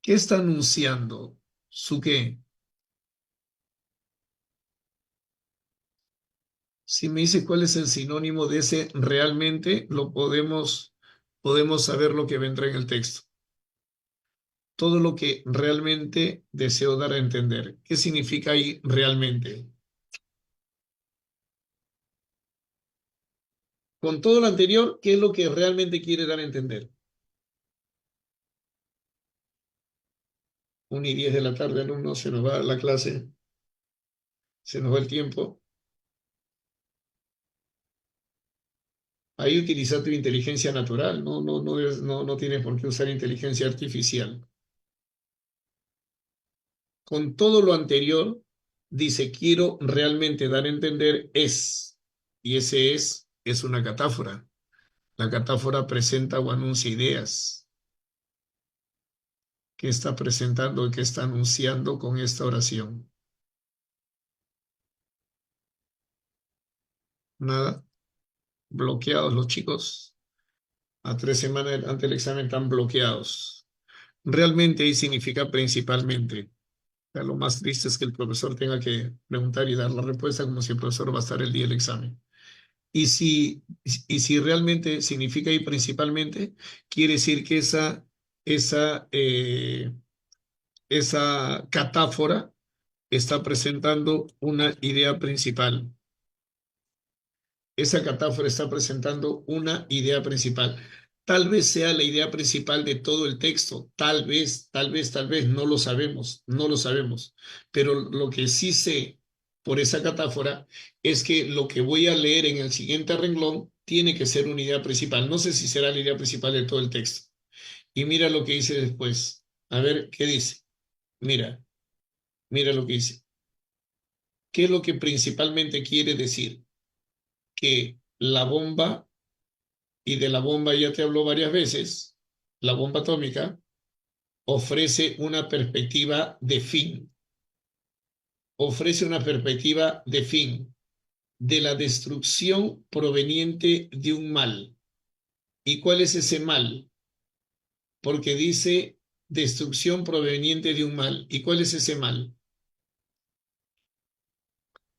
¿qué está anunciando? ¿Su qué? Si me dice cuál es el sinónimo de ese realmente, podemos saber lo que vendrá en el texto. Todo lo que realmente deseo dar a entender. ¿Qué significa ahí realmente? Con todo lo anterior, ¿qué es lo que realmente quiere dar a entender? 1:10 de la tarde, alumnos, se nos va la clase, se nos va el tiempo. Ahí utiliza tu inteligencia natural, no tienes por qué usar inteligencia artificial. Con todo lo anterior, dice, quiero realmente dar a entender es, y ese es una catáfora. La catáfora presenta o anuncia ideas. ¿Qué está presentando, qué está anunciando con esta oración? Nada. Bloqueados los chicos. A 3 semanas antes del examen están bloqueados. Realmente ahí significa principalmente. O sea, lo más triste es que el profesor tenga que preguntar y dar la respuesta como si el profesor va a estar el día del examen. Y si realmente significa ahí principalmente, quiere decir que esa, eh, esa catáfora está presentando una idea principal. Esa catáfora está presentando una idea principal. Tal vez sea la idea principal de todo el texto, tal vez, no lo sabemos, no lo sabemos. Pero lo que sí sé por esa catáfora es que lo que voy a leer en el siguiente renglón tiene que ser una idea principal. No sé si será la idea principal de todo el texto. Y mira lo que dice después. A ver, ¿qué dice? Mira, mira lo que dice. ¿Qué es lo que principalmente quiere decir? Que la bomba, y de la bomba ya te habló varias veces, la bomba atómica ofrece una perspectiva de fin, ofrece una perspectiva de fin, de la destrucción proveniente de un mal. ¿Y cuál es ese mal? Porque dice destrucción proveniente de un mal. ¿Y cuál es ese mal?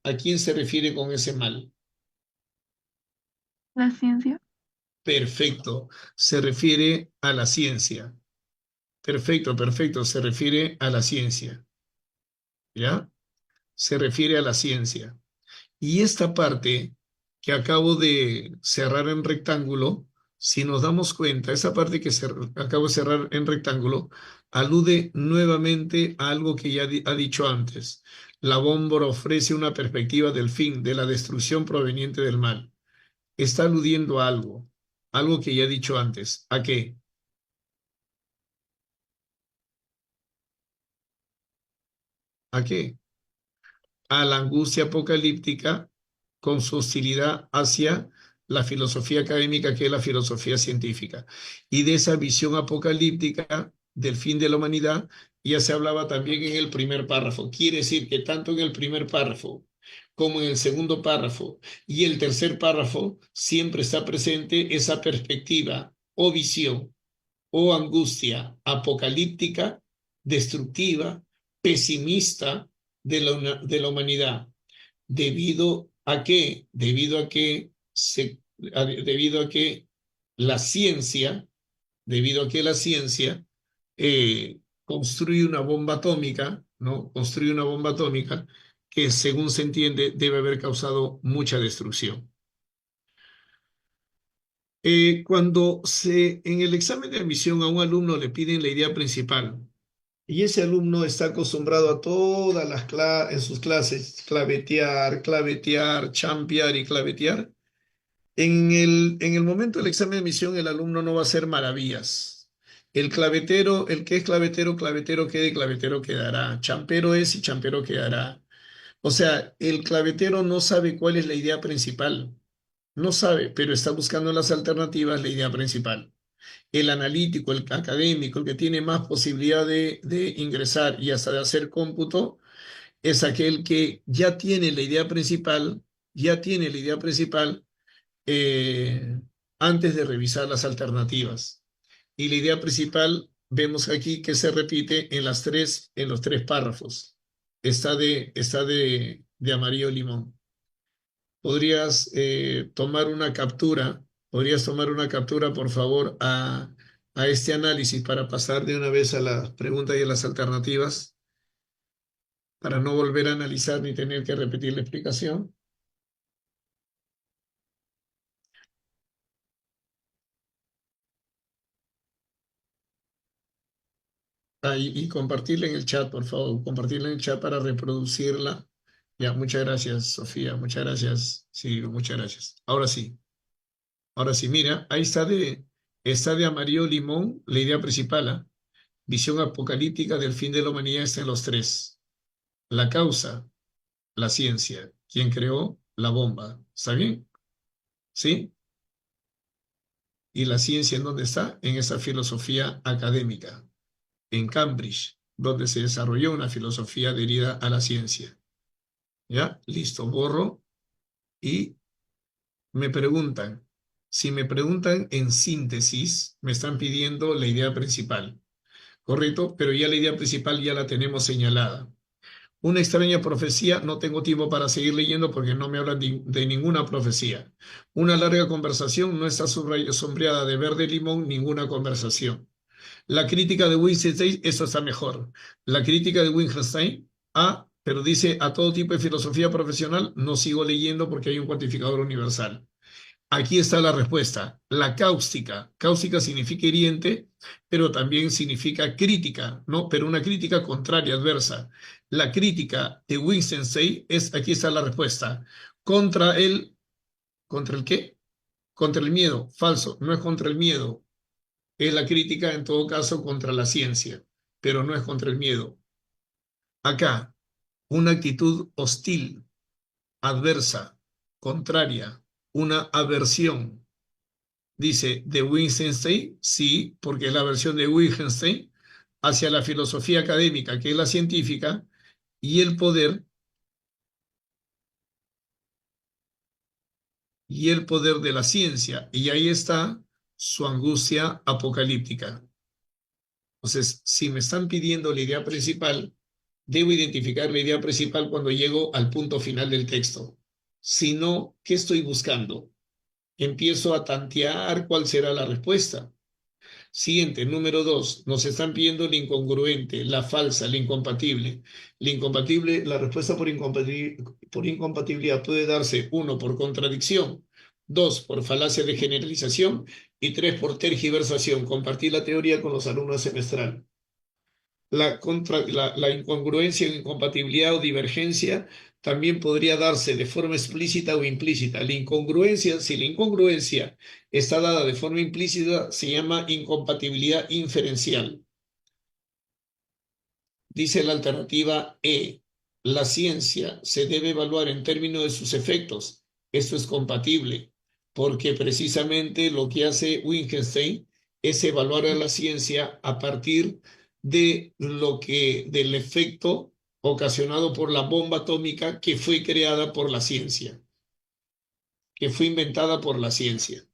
¿A quién se refiere con ese mal? La ciencia. Perfecto, se refiere a la ciencia. Perfecto, perfecto, se refiere a la ciencia. ¿Ya? Se refiere a la ciencia. Y esta parte que acabo de cerrar en rectángulo, si nos damos cuenta, esa parte que acabo de cerrar en rectángulo alude nuevamente a algo que ya ha dicho antes. La bomba ofrece una perspectiva del fin, de la destrucción proveniente del mal. Está aludiendo a algo, algo que ya he dicho antes. ¿A qué? ¿A qué? A la angustia apocalíptica con su hostilidad hacia la filosofía académica, que es la filosofía científica. Y de esa visión apocalíptica del fin de la humanidad ya se hablaba también en el primer párrafo. Quiere decir que tanto en el primer párrafo como en el segundo párrafo y el tercer párrafo siempre está presente esa perspectiva o visión o angustia apocalíptica, destructiva, pesimista de la humanidad. ¿Debido a qué? Debido a que la ciencia, debido a que la ciencia construye una bomba atómica, ¿no? Construye una bomba atómica que, según se entiende, debe haber causado mucha destrucción. En el examen de admisión a un alumno le piden la idea principal y ese alumno está acostumbrado a todas en sus clases clavetear, clavetear, champear y clavetear. En el momento del examen de admisión, el alumno no va a hacer maravillas. El clavetero, el que es clavetero, clavetero queda y clavetero quedará. Champero es y champero quedará. O sea, el clavetero no sabe cuál es la idea principal. No sabe, pero está buscando en las alternativas la idea principal. El analítico, el académico, el que tiene más posibilidad de ingresar y hasta de hacer cómputo, es aquel que ya tiene la idea principal, ya tiene la idea principal eh, antes de revisar las alternativas. Y la idea principal, vemos aquí que se repite en los tres párrafos. Está de amarillo limón. Podrías tomar una captura, por favor, a este análisis para pasar de una vez a las preguntas y a las alternativas, para no volver a analizar ni tener que repetir la explicación. Y compartirla en el chat, por favor, compartirla en el chat para reproducirla. Ya, muchas gracias, Sofía, muchas gracias. Sí, muchas gracias. Ahora sí, mira, ahí está de amarillo limón la idea principal, ¿ah? Visión apocalíptica del fin de la humanidad está en los tres. La causa, la ciencia. ¿Quién creó la bomba? ¿Está bien? ¿Sí? ¿Y la ciencia en dónde está? En esa filosofía académica, en Cambridge, donde se desarrolló una filosofía adherida a la ciencia. ¿Ya? Listo, borro y me preguntan. Si me preguntan en síntesis, me están pidiendo la idea principal, ¿correcto? Pero ya la idea principal ya la tenemos señalada. Una extraña profecía, no tengo tiempo para seguir leyendo porque no me hablan de ninguna profecía. Una larga conversación, no está sombreada de verde limón ninguna conversación. La crítica de Wittgenstein, eso está mejor. La crítica de Wittgenstein, pero dice a todo tipo de filosofía profesional, no sigo leyendo porque hay un cuantificador universal. Aquí está la respuesta. La cáustica. Cáustica significa hiriente, pero también significa crítica, ¿no? Pero una crítica contraria, adversa. La crítica de Wittgenstein es, aquí está la respuesta, contra ¿contra el qué? Contra el miedo. Falso, no es contra el miedo. Es la crítica, en todo caso, contra la ciencia, pero no es contra el miedo. Acá, una actitud hostil, adversa, contraria, una aversión. Dice, ¿de Wittgenstein? Sí, porque es la versión de Wittgenstein hacia la filosofía académica, que es la científica, y el poder, y el poder de la ciencia. Y ahí está su angustia apocalíptica. Entonces, si me están pidiendo la idea principal, debo identificar la idea principal cuando llego al punto final del texto. Si no, ¿qué estoy buscando? Empiezo a tantear cuál será la respuesta. Siguiente, número 2, nos están pidiendo la incongruente, la falsa, la incompatible. La incompatible, la respuesta por incompatibilidad puede darse, 1, por contradicción, 2, por falacia de generalización y 3, por tergiversación. Compartir la teoría con los alumnos semestral. La incongruencia, incompatibilidad o divergencia también podría darse de forma explícita o implícita. La incongruencia, si la incongruencia está dada de forma implícita, se llama incompatibilidad inferencial. Dice la alternativa E, la ciencia se debe evaluar en términos de sus efectos. Esto es compatible, porque precisamente lo que hace Wittgenstein es evaluar a la ciencia a partir del efecto ocasionado por la bomba atómica que fue creada por la ciencia, que fue inventada por la ciencia,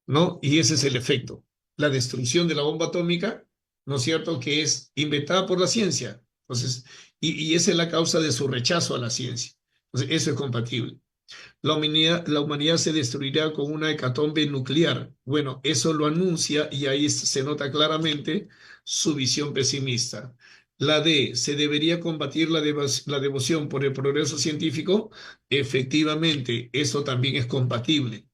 ¿no? Y ese es el efecto. La destrucción de la bomba atómica, ¿no es cierto?, que es inventada por la ciencia. Entonces, y esa es la causa de su rechazo a la ciencia. Entonces, eso es compatible. La humanidad se destruirá con una hecatombe nuclear. Bueno, eso lo anuncia y ahí se nota claramente su visión pesimista. La D, ¿se debería combatir la devoción por el progreso científico? Efectivamente, eso también es compatible.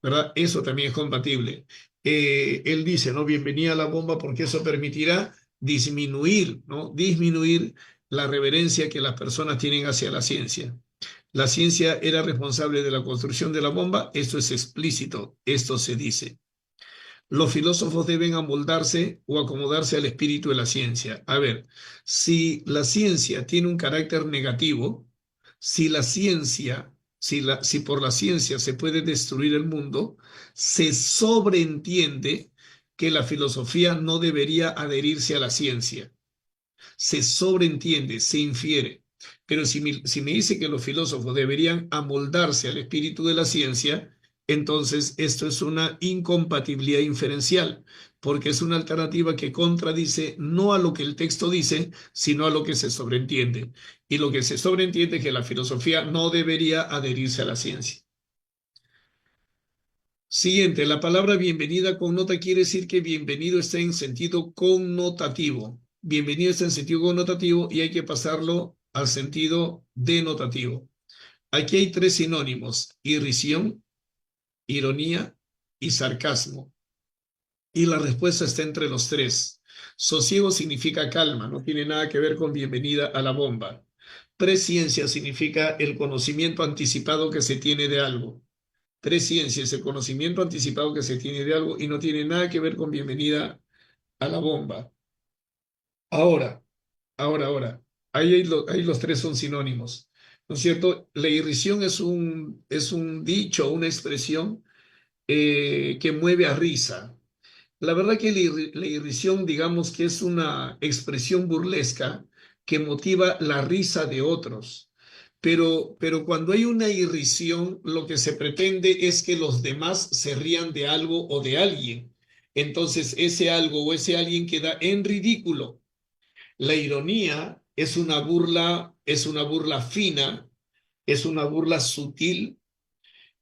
¿Verdad? Eso también es compatible. Él dice, ¿no? Bienvenida a la bomba porque eso permitirá disminuir, ¿no? Disminuir la reverencia que las personas tienen hacia la ciencia. La ciencia era responsable de la construcción de la bomba, esto es explícito, esto se dice. Los filósofos deben amoldarse o acomodarse al espíritu de la ciencia. A ver, si la ciencia tiene un carácter negativo, si la ciencia, si por la ciencia se puede destruir el mundo, se sobreentiende que la filosofía no debería adherirse a la ciencia. Se sobreentiende, se infiere. Pero si me dice que los filósofos deberían amoldarse al espíritu de la ciencia, entonces esto es una incompatibilidad inferencial, porque es una alternativa que contradice no a lo que el texto dice, sino a lo que se sobreentiende. Y lo que se sobreentiende es que la filosofía no debería adherirse a la ciencia. Siguiente, la palabra bienvenida connota quiere decir que bienvenido está en sentido connotativo. Bienvenido está en sentido connotativo y hay que pasarlo al sentido denotativo. Aquí hay 3 sinónimos: irrisión, ironía y sarcasmo. Y la respuesta está entre los 3. Sosiego significa calma, no tiene nada que ver con bienvenida a la bomba. Presciencia significa el conocimiento anticipado que se tiene de algo. Presciencia es el conocimiento anticipado que se tiene de algo y no tiene nada que ver con bienvenida a la bomba. Ahora. Ahí los 3 son sinónimos, ¿no es cierto? La irrisión es un dicho, una expresión que mueve a risa. La verdad que la irrisión, digamos que es una expresión burlesca que motiva la risa de otros. Pero cuando hay una irrisión, lo que se pretende es que los demás se rían de algo o de alguien. Entonces, ese algo o ese alguien queda en ridículo. La ironía es una burla fina, es una burla sutil,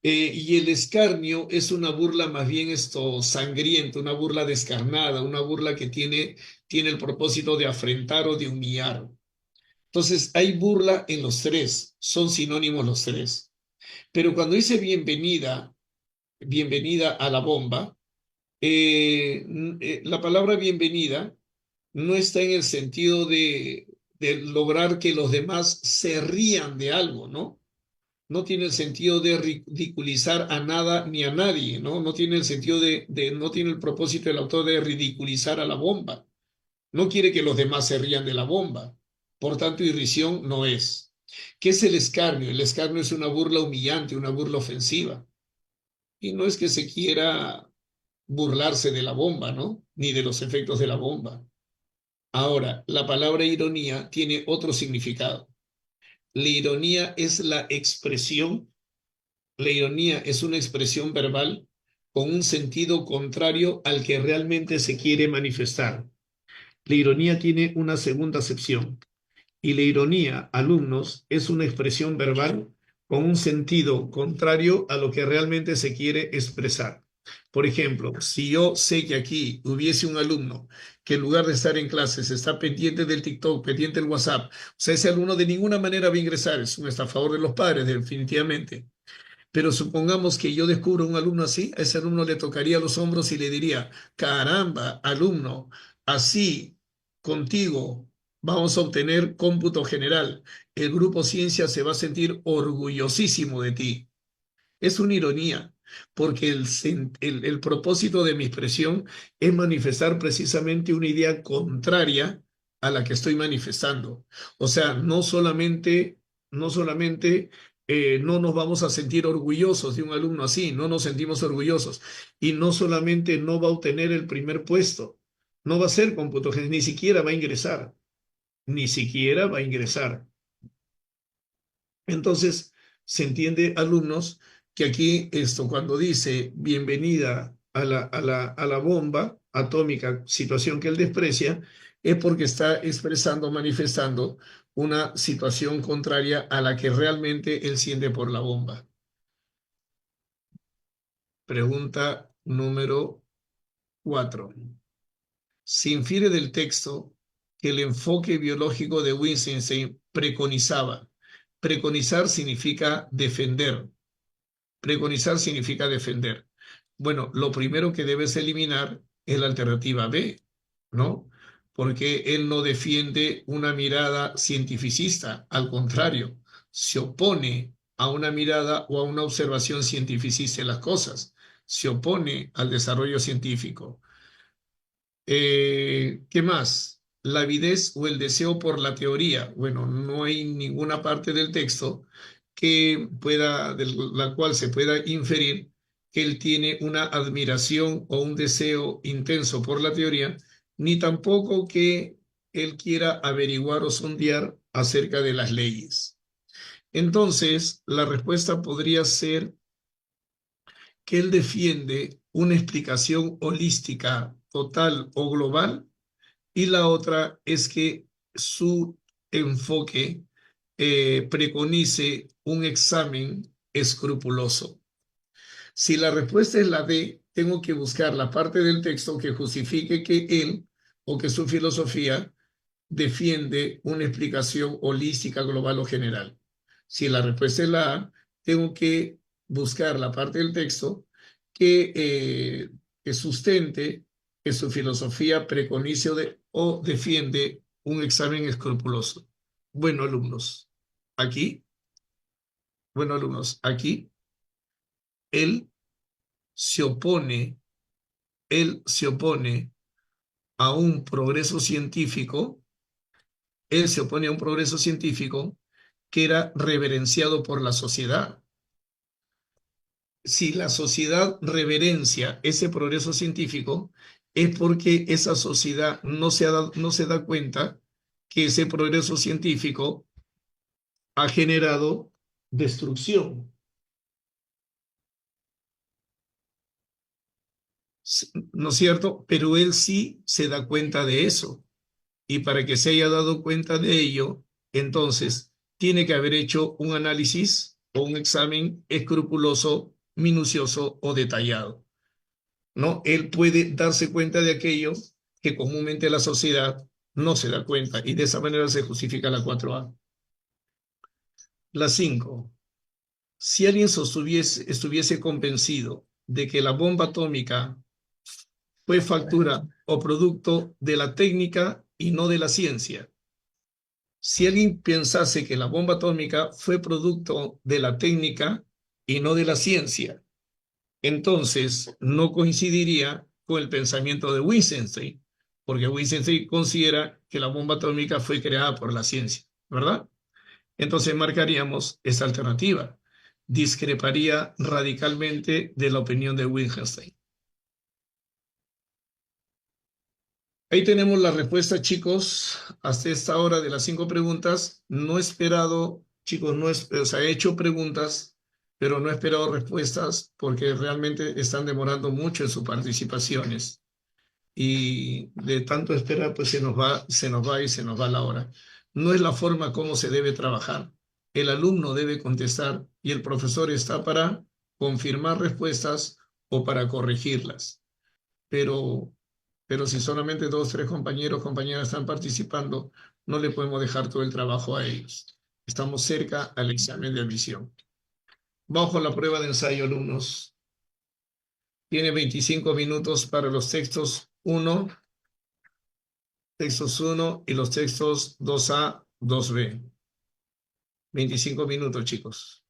y el escarnio es una burla más bien esto sangrienta, una burla descarnada, una burla que tiene el propósito de afrentar o de humillar. Entonces, hay burla en los tres, son sinónimos los tres. Pero cuando dice bienvenida, bienvenida a la bomba, la palabra bienvenida no está en el sentido de lograr que los demás se rían de algo, ¿no? No tiene el sentido de ridiculizar a nada ni a nadie, ¿no? No tiene el sentido no tiene el propósito del autor de ridiculizar a la bomba. No quiere que los demás se rían de la bomba. Por tanto, irrisión no es. ¿Qué es el escarnio? El escarnio es una burla humillante, una burla ofensiva. Y no es que se quiera burlarse de la bomba, ¿no? Ni de los efectos de la bomba. Ahora, la palabra ironía tiene otro significado. La ironía es la ironía es una expresión verbal con un sentido contrario al que realmente se quiere manifestar. La ironía tiene una segunda acepción. Y la ironía, alumnos, es una expresión verbal con un sentido contrario a lo que realmente se quiere expresar. Por ejemplo, si yo sé que aquí hubiese un alumno que en lugar de estar en clases está pendiente del TikTok, pendiente del WhatsApp, o sea, ese alumno de ninguna manera va a ingresar, es un estafador de los padres, definitivamente. Pero supongamos que yo descubro un alumno así, a ese alumno le tocaría los hombros y le diría, caramba, alumno, así contigo vamos a obtener cómputo general. El grupo Ciencia se va a sentir orgullosísimo de ti. Es una ironía, porque el propósito de mi expresión es manifestar precisamente una idea contraria a la que estoy manifestando. O sea, no solamente no nos vamos a sentir orgullosos de un alumno así, no nos sentimos orgullosos. Y no solamente no va a obtener el primer puesto, no va a ser cómputo general, ni siquiera va a ingresar, ni siquiera va a ingresar. Entonces, se entiende, alumnos, que aquí esto, cuando dice bienvenida a la bomba atómica, situación que él desprecia, es porque está expresando, manifestando una situación contraria a la que realmente él siente por la bomba. Pregunta número 4. Se infiere del texto que el enfoque biológico de Wittgenstein preconizaba. Preconizar significa defender. Preconizar significa defender. Bueno, lo primero que debes eliminar es la alternativa B, ¿no? Porque él no defiende una mirada cientificista, al contrario, se opone a una mirada o a una observación cientificista de las cosas, se opone al desarrollo científico. ¿Qué más? La avidez o el deseo por la teoría. Bueno, no hay ninguna parte del texto de la cual se pueda inferir que él tiene una admiración o un deseo intenso por la teoría, ni tampoco que él quiera averiguar o sondear acerca de las leyes. Entonces, la respuesta podría ser que él defiende una explicación holística, total o global, y la otra es que su enfoque preconice un examen escrupuloso. Si la respuesta es la D, tengo que buscar la parte del texto que justifique que él o que su filosofía defiende una explicación holística, global o general. Si la respuesta es la A, tengo que buscar la parte del texto que sustente que su filosofía preconice o defiende un examen escrupuloso. Bueno, alumnos, aquí, bueno, alumnos, aquí, él se opone, él se opone a un progreso científico, él se opone a un progreso científico que era reverenciado por la sociedad. si la sociedad reverencia ese progreso científico, es porque esa sociedad no se da cuenta que ese progreso científico ha generado destrucción, ¿no es cierto? Pero él sí se da cuenta de eso. Y para que se haya dado cuenta de ello, entonces tiene que haber hecho un análisis o un examen escrupuloso, minucioso o detallado, ¿no? Él puede darse cuenta de aquello que comúnmente la sociedad no se da cuenta y de esa manera se justifica la 4A. La 5. Si alguien estuviese convencido de que la bomba atómica fue factura o producto de la técnica y no de la ciencia, si alguien pensase que la bomba atómica fue producto de la técnica y no de la ciencia, entonces no coincidiría con el pensamiento de Wittgenstein, porque Wittgenstein considera que la bomba atómica fue creada por la ciencia, ¿verdad? Entonces marcaríamos esta alternativa. Discreparía radicalmente de la opinión de Wittgenstein. Ahí tenemos la respuesta, chicos, hasta esta hora de las 5 preguntas. No he esperado, chicos, o sea, he hecho preguntas, pero no he esperado respuestas porque realmente están demorando mucho en sus participaciones. Y de tanto esperar, pues se nos va y se nos va la hora. No es la forma como se debe trabajar. El alumno debe contestar y el profesor está para confirmar respuestas o para corregirlas. Pero si solamente dos, tres compañeros, compañeras están participando, no le podemos dejar todo el trabajo a ellos. Estamos cerca al examen de admisión. Bajo la prueba de ensayo, alumnos. Tiene 25 minutos para los textos 1 y los textos 2A, 2B. 25 minutos, chicos.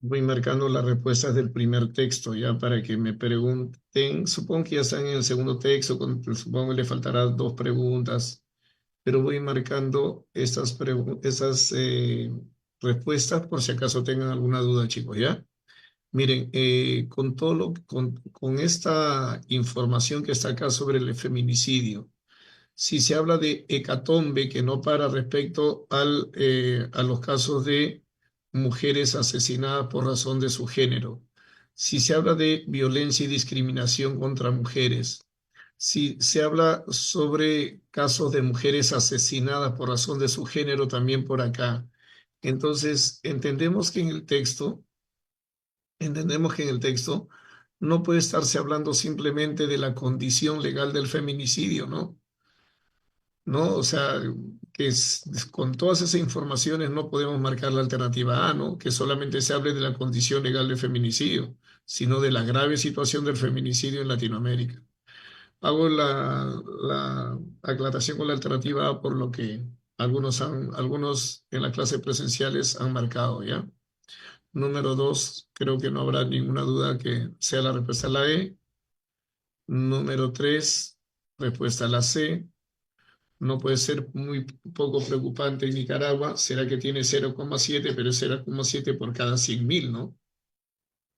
Voy marcando las respuestas del primer texto ya para que me pregunten. Supongo que ya están en el segundo texto, supongo que le faltará dos preguntas, pero voy marcando esas respuestas por si acaso tengan alguna duda, chicos, ¿ya? Miren, con esta información que está acá sobre el feminicidio, si se habla de hecatombe que no para respecto a los casos de mujeres asesinadas por razón de su género, si se habla de violencia y discriminación contra mujeres, si se habla sobre casos de mujeres asesinadas por razón de su género también por acá, entonces entendemos que en el texto no puede estarse hablando simplemente de la condición legal del feminicidio, ¿no? ¿No? O sea, con todas esas informaciones no podemos marcar la alternativa A, ¿no? Que solamente se hable de la condición legal de feminicidio, sino de la grave situación del feminicidio en Latinoamérica. Hago la aclaración con la alternativa A por lo que algunos en las clases presenciales han marcado, ¿ya? Número 2, creo que no habrá ninguna duda que sea la respuesta a la E. Número 3, respuesta a la C. No puede ser muy poco preocupante en Nicaragua. Será que tiene 0,7, pero es 0,7 por cada 100.000, ¿no?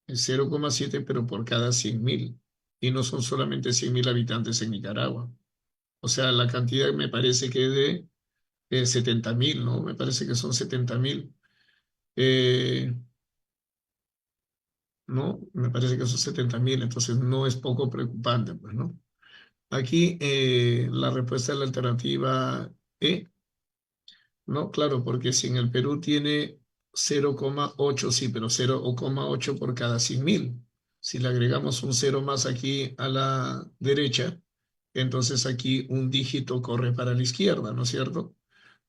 Es 0,7, pero por cada 100.000. Y no son solamente 100.000 habitantes en Nicaragua. O sea, la cantidad me parece que es de 70.000, ¿no? Me parece que son 70.000. Eh, ¿No? Me parece que son 70.000, entonces no es poco preocupante, pues, ¿no? Aquí la respuesta es la alternativa E. No, claro, porque si en el Perú tiene 0,8, sí, pero 0,8 por cada 100.000. Si le agregamos un cero más aquí a la derecha, entonces aquí un dígito corre para la izquierda, ¿no es cierto?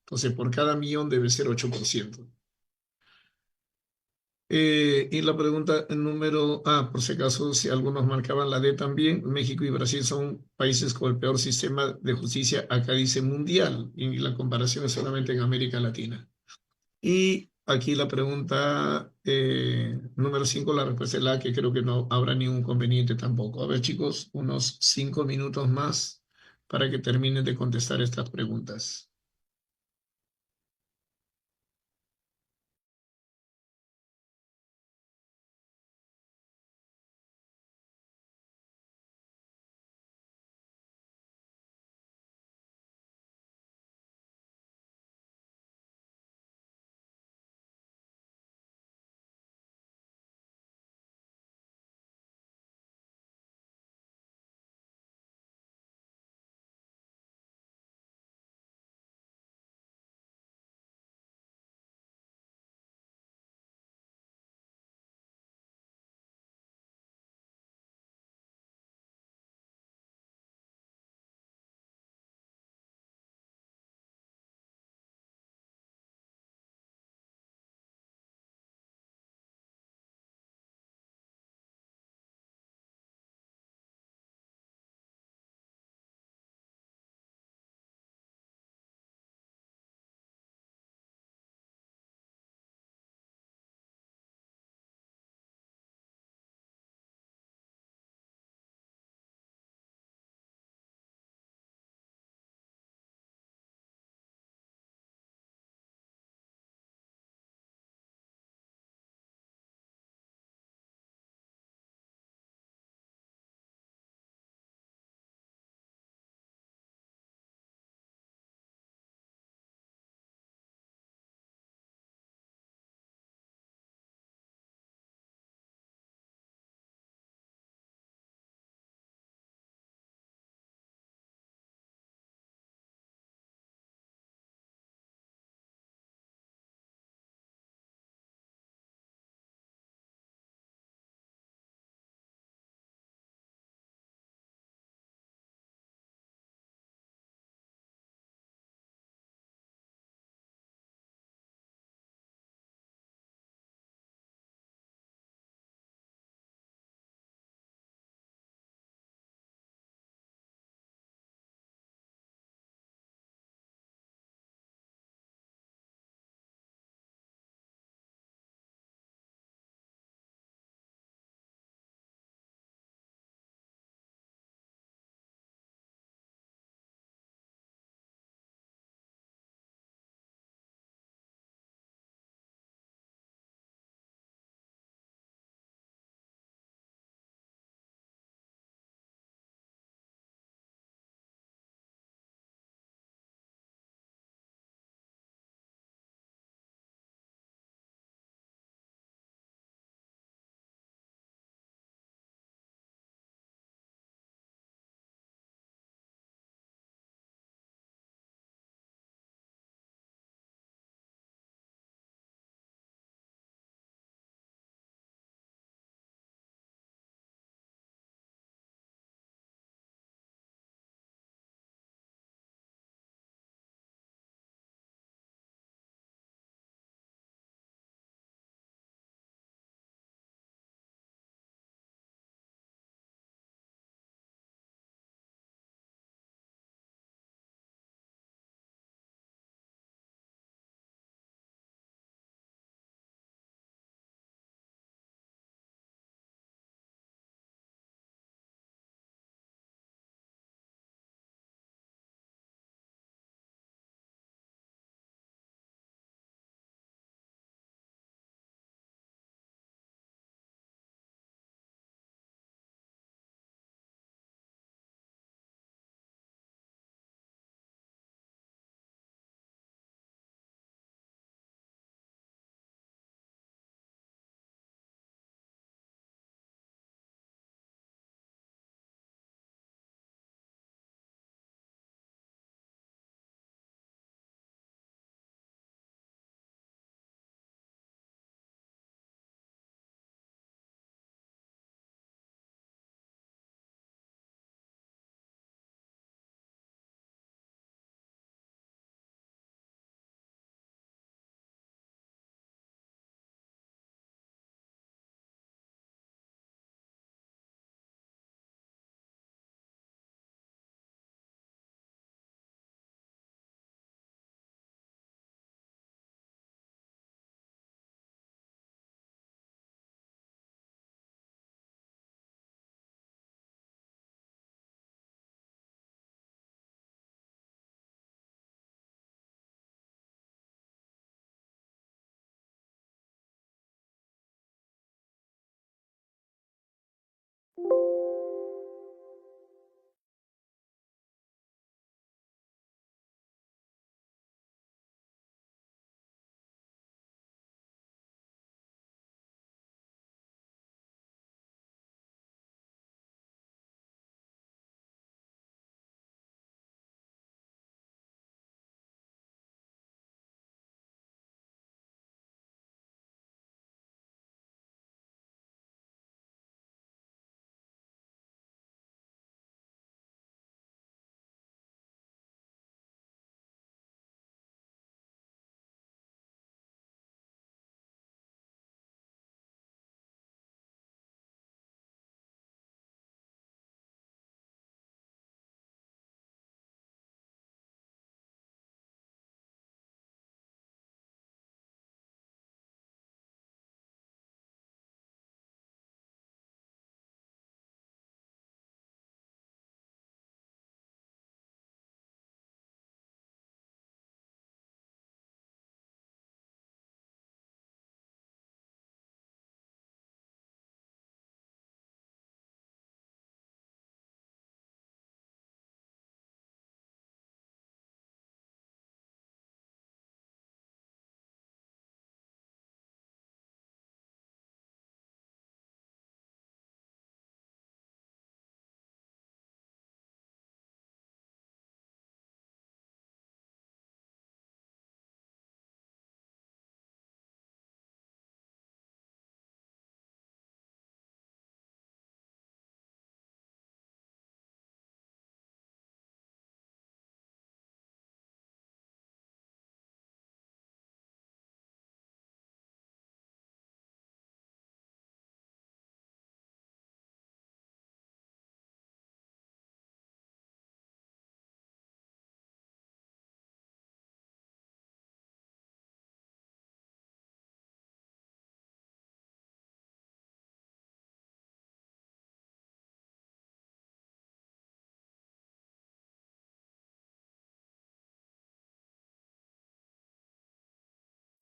Entonces por cada millón debe ser 8%. Y la pregunta número A, por si acaso, si algunos marcaban la D también, México y Brasil son países con el peor sistema de justicia, acá dice mundial, y la comparación es solamente en América Latina. Y aquí la pregunta número 5, la respuesta es la que creo que no habrá ningún conveniente tampoco. A ver, chicos, unos 5 minutos más para que terminen de contestar estas preguntas.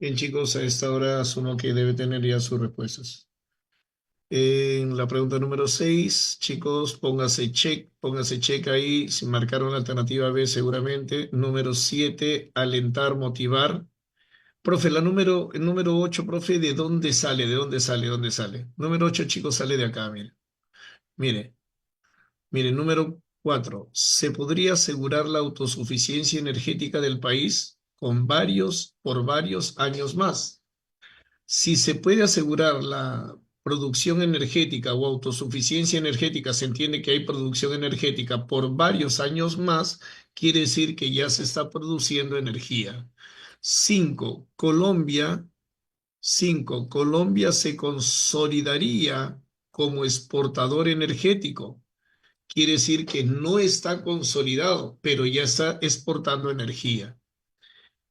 Bien, chicos, a esta hora asumo que debe tener ya sus respuestas. En la pregunta número 6, chicos, póngase check ahí. Si marcaron la alternativa B, seguramente. Número 7, alentar, motivar. Profe, el número 8, profe, ¿de dónde sale? ¿De dónde sale? ¿De dónde sale? Número 8, chicos, sale de acá, mire. Mire, mire, número 4. ¿Se podría asegurar la autosuficiencia energética del país por varios años más? Si se puede asegurar la producción energética o autosuficiencia energética, se entiende que hay producción energética por varios años más, quiere decir que ya se está produciendo energía. 5. Colombia se consolidaría como exportador energético. Quiere decir que no está consolidado, pero ya está exportando energía.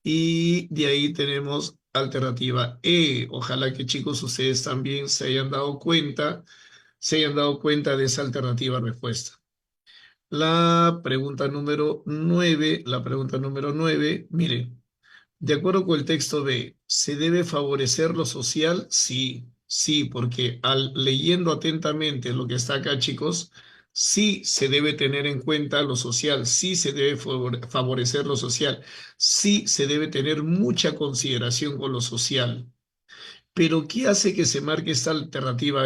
Y de ahí tenemos alternativa E. Ojalá que chicos ustedes también se hayan dado cuenta de esa alternativa respuesta. La pregunta número 9, mire, de acuerdo con el texto B, ¿se debe favorecer lo social? Sí, sí, porque leyendo atentamente lo que está acá, chicos, sí se debe tener en cuenta lo social, sí se debe favorecer lo social, sí se debe tener mucha consideración con lo social. Pero ¿qué hace que se marque esta alternativa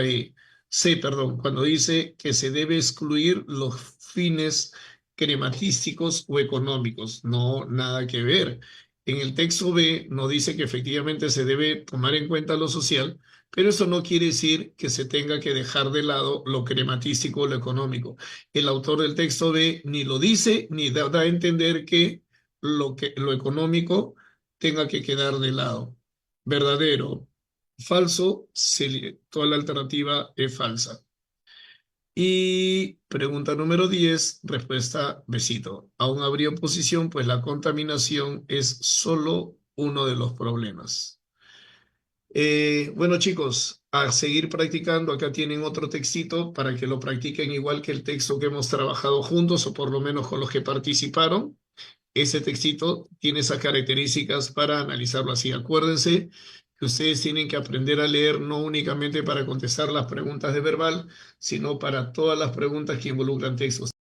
C, cuando dice que se debe excluir los fines crematísticos o económicos? No, nada que ver. En el texto B nos dice que efectivamente se debe tomar en cuenta lo social, pero eso no quiere decir que se tenga que dejar de lado lo crematístico o lo económico. El autor del texto B ni lo dice ni da a entender que lo económico tenga que quedar de lado. Verdadero. Falso, toda la alternativa es falsa. Y pregunta número 10, respuesta besito. Aún habría oposición, pues la contaminación es solo uno de los problemas. Bueno, chicos, a seguir practicando. Acá tienen otro textito para que lo practiquen igual que el texto que hemos trabajado juntos, o por lo menos con los que participaron. Ese textito tiene esas características para analizarlo así. Acuérdense que ustedes tienen que aprender a leer no únicamente para contestar las preguntas de verbal, sino para todas las preguntas que involucran textos.